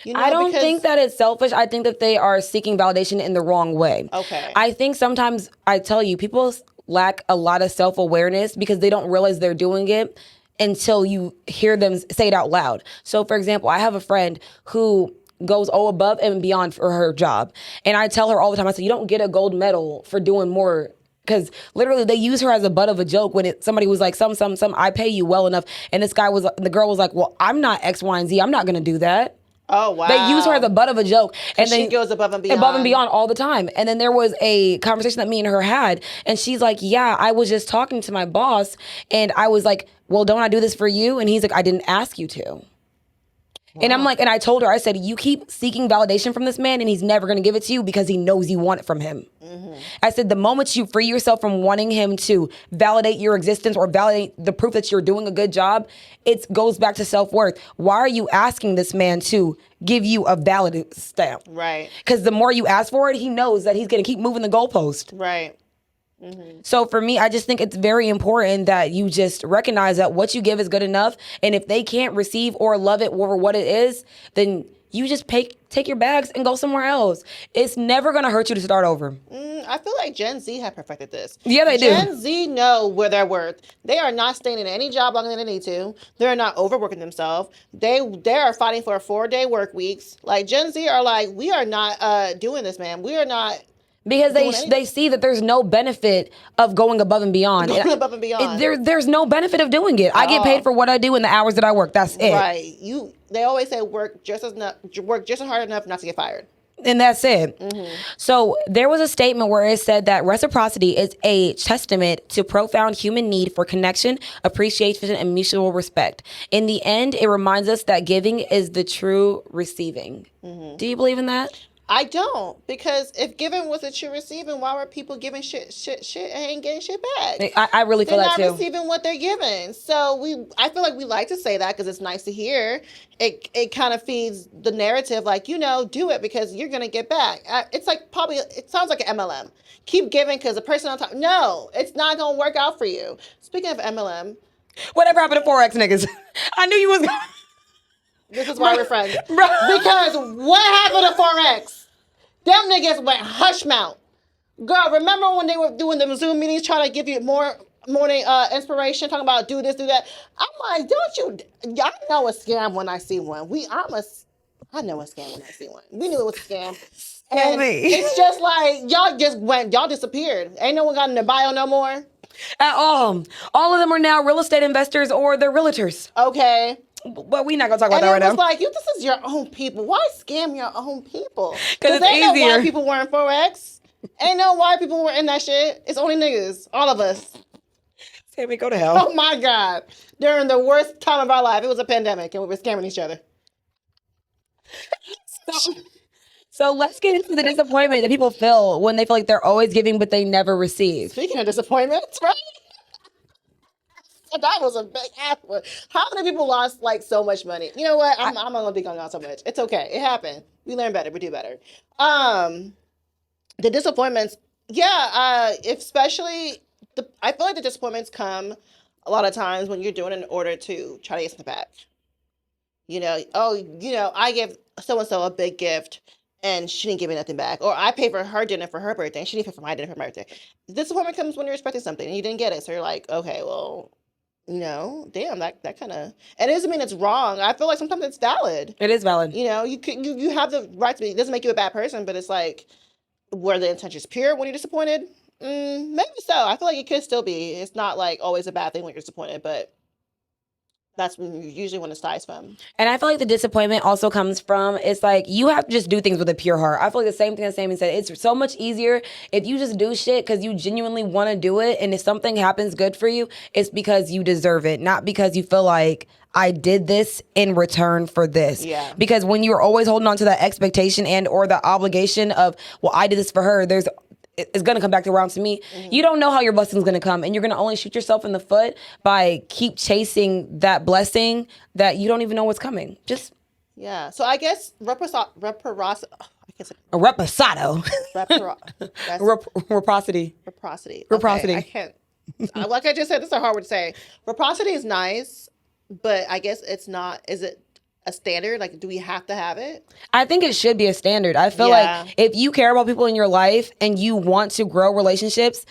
You know, I don't think that it's selfish. I think that they are seeking validation in the wrong way. Okay. I think sometimes, I tell you, people lack a lot of self-awareness because they don't realize they're doing it until you hear them say it out loud. So, for example, I have a friend who goes above and beyond for her job. And I tell her all the time, I say, you don't get a gold medal for doing more. Because literally they use her as a butt of a joke when somebody was like, some, I pay you well enough. And the girl was like, well, I'm not X, Y, and Z. I'm not going to do that. Oh, wow. They use her as a butt of a joke. And then she goes above and beyond. Above and beyond all the time. And then there was a conversation that me and her had. And she's like, yeah, I was just talking to my boss. And I was like, well, don't I do this for you? And he's like, I didn't ask you to. Wow. And I'm like, and I told her, I said, you keep seeking validation from this man and he's never going to give it to you because he knows you want it from him. Mm-hmm. I said, the moment you free yourself from wanting him to validate your existence or validate the proof that you're doing a good job, it goes back to self-worth. Why are you asking this man to give you a valid stamp? Right. Because the more you ask for it, he knows that he's going to keep moving the goalpost. Right. Mm-hmm. So for me, I just think it's very important that you just recognize that what you give is good enough. And if they can't receive or love it for what it is, then you just take your bags and go somewhere else. It's never going to hurt you to start over. I feel like Gen Z have perfected this. Yeah, they do. Gen Z know where they're worth. They are not staying in any job longer than they need to. They're not overworking themselves. They are fighting for 4-day work weeks. Like Gen Z are like, we are not doing this, man. We are not. Because they see that there's no benefit of going above and beyond. Going above and beyond. There's no benefit of doing it. I get paid for what I do and the hours that I work. That's it. Right. They always say work just as hard enough not to get fired. And that's it. So there was a statement where it said that reciprocity is a testament to profound human need for connection, appreciation, and mutual respect. In the end, it reminds us that giving is the true receiving. Do you believe in that? I don't, because if giving was a true receiving, why were people giving shit and ain't getting shit back? I really feel that too. They're not receiving what they're giving. So I feel like we like to say that because it's nice to hear. It kind of feeds the narrative, like, do it because you're going to get back. It's like it sounds like an MLM. Keep giving because the person on top. No, it's not going to work out for you. Speaking of MLM. Whatever happened to Forex niggas? I knew you was going. This is why we're friends. Because what happened to Forex? Them niggas went hush mouth. Girl, remember when they were doing the Zoom meetings trying to give you more morning inspiration, talking about do this, do that? I'm like, I know a scam when I see one. I know a scam when I see one. We knew it was a scam. And it's just like, y'all disappeared. Ain't no one got in their bio no more. At all. All of them are now real estate investors or they're realtors. Okay. But we're not going to talk about that right now. And it was like, this is your own people. Why scam your own people? Because it's ain't easier. No white people were in Forex. Ain't no white people were in that shit. It's only niggas. All of us. Sammy, go to hell. Oh my God. During the worst time of our life, it was a pandemic and we were scamming each other. So let's get into the disappointment that people feel when they feel like they're always giving, but they never receive. Speaking of disappointments, right? That was a big ass one. How many people lost like so much money? You know what? I'm not gonna be going on so much. It's okay. It happened. We learn better. We do better. The disappointments, especially I feel like the disappointments come a lot of times when you're doing it in order to try to get something back. I gave so and so a big gift and she didn't give me nothing back. Or I paid for her dinner for her birthday and she didn't pay for my dinner for my birthday. The disappointment comes when you're expecting something and you didn't get it. So you're like, okay, well, damn, that kind of, and it doesn't mean it's wrong. I feel like sometimes it's valid. It is valid. You have the right to be, it doesn't make you a bad person, but it's like, were the intentions pure when you're disappointed? Maybe so. I feel like it could still be. It's not like always a bad thing when you're disappointed, but that's usually when it starts from. And I feel like the disappointment also comes from, it's like, you have to just do things with a pure heart. I feel like the same thing that Sammy said. It's so much easier if you just do shit because you genuinely want to do it. And if something happens good for you, it's because you deserve it, not because you feel like, I did this in return for this. Yeah. Because when you're always holding on to that expectation and or the obligation of, well, I did this for her, it's going to come back around to me. Mm-hmm. You don't know how your blessing's going to come. And you're going to only shoot yourself in the foot by keep chasing that blessing that you don't even know what's coming. Yeah. So I guess reciprocity. Reciprocity. I can't. Like I just said, this is a hard word to say. Reciprocity is nice, but I guess it's not. Is it a standard? Like, do we have to have it? I think it should be a standard. I feel like if you care about people in your life and you want to grow relationships,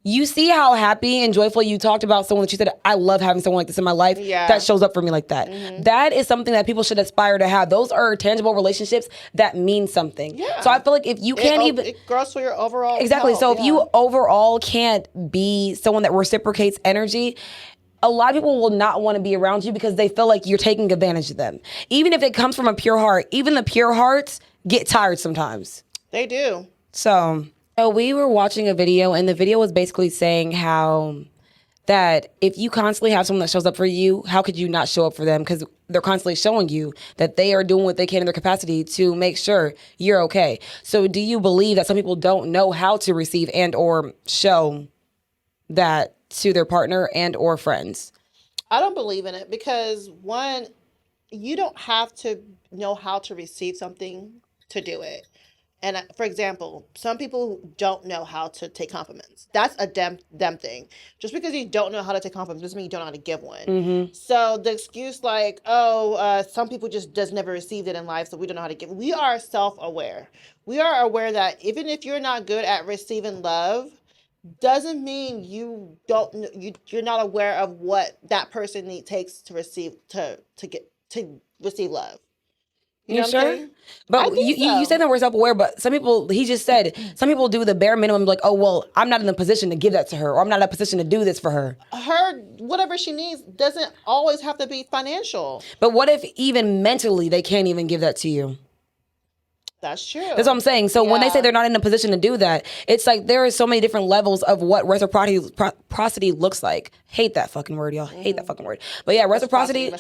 you see how happy and joyful you talked about someone that you said, I love having someone like this in my life. Yeah. That shows up for me like that. Mm-hmm. That is something that people should aspire to have. Those are tangible relationships that mean something. Yeah. So I feel like if you can't it grows for your overall Exactly. health, So if you overall can't be someone that reciprocates energy, a lot of people will not want to be around you because they feel like you're taking advantage of them. Even if it comes from a pure heart, even the pure hearts get tired sometimes. They do. So we were watching a video and the video was basically saying how that if you constantly have someone that shows up for you, how could you not show up for them? Because they're constantly showing you that they are doing what they can in their capacity to make sure you're okay. So do you believe that some people don't know how to receive and or show that to their partner and or friends? I don't believe in it because one, you don't have to know how to receive something to do it. And for example, some people don't know how to take compliments. That's a them thing. Just because you don't know how to take compliments doesn't mean you don't know how to give one. Mm-hmm. So the excuse like, some people just does never received it in life, so we don't know how to give. We are self-aware. We are aware that even if you're not good at receiving love, doesn't mean you don't you're not aware of what that person takes to receive to receive love. You know what I'm sure? saying? I But think you so. said that we're self-aware, but some people, he just said, some people do the bare minimum, like, oh, well, I'm not in the position to give that to her, or I'm not in a position to do this for her. Her whatever she needs doesn't always have to be financial. But what if even mentally they can't even give that to you? That's true. That's what I'm saying. So when they say Yeah. they're not in a position to do that, it's like there are so many different levels of what reciprocity looks like. Hate that fucking word, y'all. Hate that fucking word. But yeah, reciprocity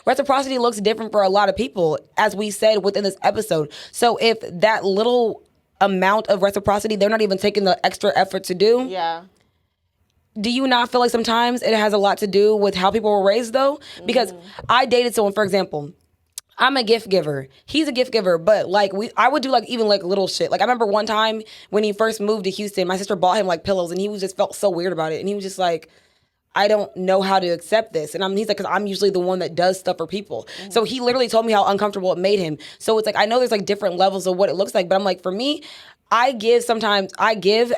reciprocity looks different for a lot of people, as we said within this episode. So if that little amount of reciprocity, they're not even taking the extra effort to do. Yeah. Do you not feel like sometimes it has a lot to do with how people were raised, though? Because I dated someone, for example. I'm a gift giver. He's a gift giver, but like I would do like even like little shit. Like I remember one time when he first moved to Houston, my sister bought him like pillows, and he was just felt so weird about it, and he was just like, I don't know how to accept this. And he's like, because I'm usually the one that does stuff for people. So he literally told me how uncomfortable it made him. So it's like, I know there's like different levels of what it looks like, but I'm like, for me, I give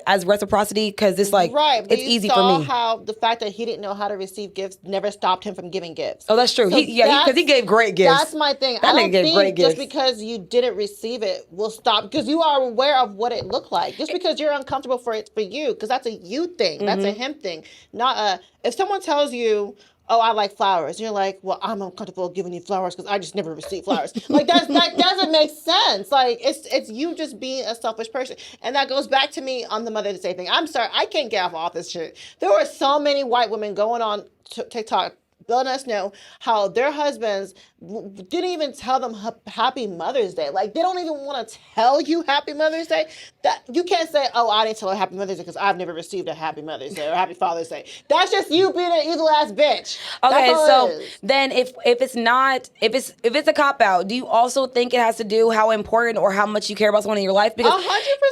as reciprocity because it's like, Right, but it's you easy saw for me. how the fact that he didn't know how to receive gifts never stopped him from giving gifts. Oh, that's true. So Because he gave great gifts. That's my thing. That I nigga don't gave great think just gifts. because you didn't receive it will stop, because you are aware of what it looked like. Just because you're uncomfortable for you, because that's a you thing. That's a him thing. Not a. If someone tells you, oh, I like flowers, and you're like, well, I'm uncomfortable giving you flowers because I just never received flowers. Like that doesn't make sense. Like it's you just being a selfish person, and that goes back to me on the Mother's Day thing. I'm sorry, I can't get off all this shit. There were so many white women going on TikTok letting us know how their husbands didn't even tell them Happy Mother's Day. Like, they don't even want to tell you Happy Mother's Day. That you can't say, oh, I didn't tell her Happy Mother's Day because I've never received a Happy Mother's Day or Happy Father's Day. That's just you being an evil ass bitch. Okay, so it is. then if it's a cop out, do you also think it has to do how important or how much you care about someone in your life? Because 100%.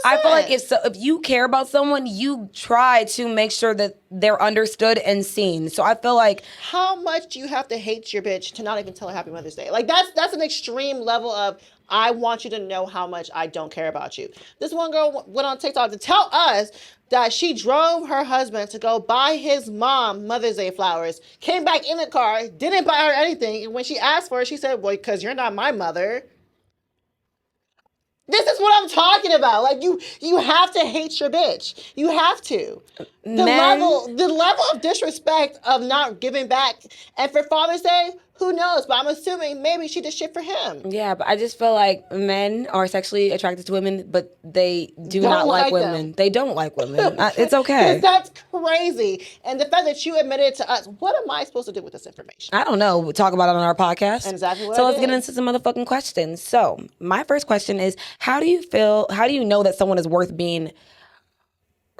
I feel like if you care about someone, you try to make sure that they're understood and seen. So I feel like, how much do you have to hate your bitch to not even tell her Happy Mother's Day? Like, that's an extreme level of, I want you to know how much I don't care about you. This one girl went on TikTok to tell us that she drove her husband to go buy his mom Mother's Day flowers, came back in the car, didn't buy her anything, and when she asked for it, she said, well, because you're not my mother. This is what I'm talking about. Like, you have to hate your bitch. You have to. The level of disrespect of not giving back. And for Father's Day, who knows? But I'm assuming maybe she did shit for him. yeah, but I just feel like men are sexually attracted to women, but they do Don't not like like women. them. They don't like women. It's okay. That's crazy. And the fact that you admitted to us, what am I supposed to do with this information? I don't know. We'll talk about it on our podcast. Exactly what So I let's get did. into some motherfucking questions. So my first question is, how do you know that someone is worth being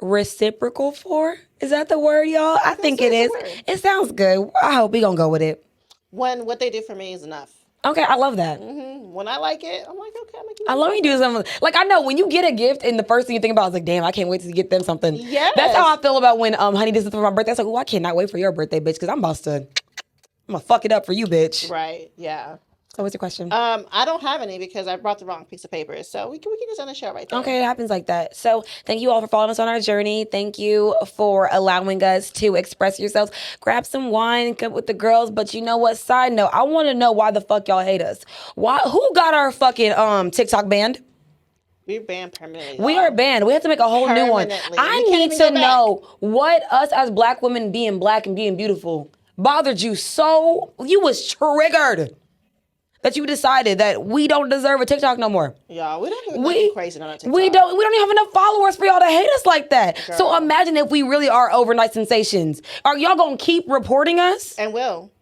reciprocal for? Is that the word, y'all? I think it is. the word. It sounds good. I hope we gonna go with it. When what they did for me is enough. Okay, I love that. When I like it, I'm like, okay, I'm making I love when you do something. Like, I know when you get a gift and the first thing you think about is like, damn, I can't wait to get them something. Yes. That's how I feel about when Honey did something for my birthday. I was like, oh, I cannot wait for your birthday, bitch, because I'm gonna fuck it up for you, bitch. Right, yeah. So what's your question? I don't have any because I brought the wrong piece of paper. So we can just end the show right there. Okay, it happens like that. So thank you all for following us on our journey. Thank you for allowing us to express yourselves. Grab some wine, come with the girls. But you know what? Side note, I want to know why the fuck y'all hate us. Why? Who got our fucking TikTok banned? We're banned permanently. We are banned. We have to make a whole new one. Permanently. I We can't need even to go know what us as black women being black and being beautiful bothered you so. You was triggered that you decided that we don't deserve a TikTok no more. Y'all, we don't even nothing crazy on our TikTok. We don't even have enough followers for y'all to hate us like that. Girl. So imagine if we really are overnight sensations. Are y'all gonna keep reporting us? And will.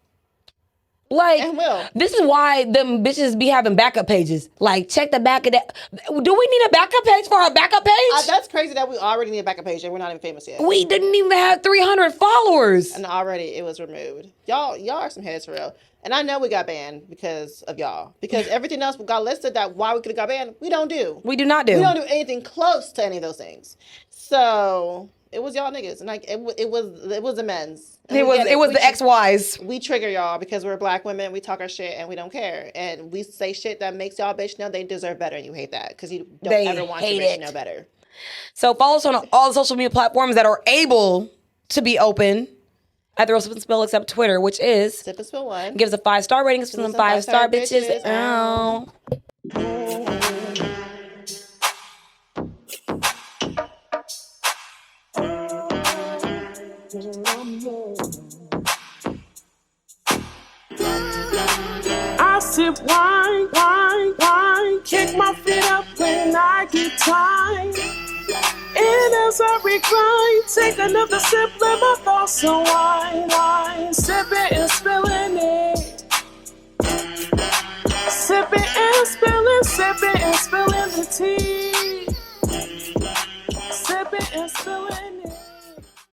Like, And will. this is why them bitches be having backup pages. Like, check the back of that. Do we need a backup page for our backup page? That's crazy that we already need a backup page and we're not even famous yet. We didn't even have 300 followers. And already it was removed. Y'all are some heads for real. And I know we got banned because of y'all. Because everything else we got listed that why we could have got banned, we don't do. We do not do. We don't do anything close to any of those things. So it was y'all niggas, and like it was the men's. And It was the ex-wives. We trigger y'all because we're black women. We talk our shit and we don't care, and we say shit that makes y'all bitch know they deserve better, and you hate that because you don't ever want your bitch to know better. So follow us on all the social media platforms that are able to be open at the Real Sip and Spill, except Twitter, which is Sip and Spill 1. Give us a 5-star rating. Give us some 5-star bitches. bitches. I sip wine, kick my feet up when I get tired. And as I recline, take another sip, let my thoughts unwind. Sipping and spilling it. Sipping and spilling the tea.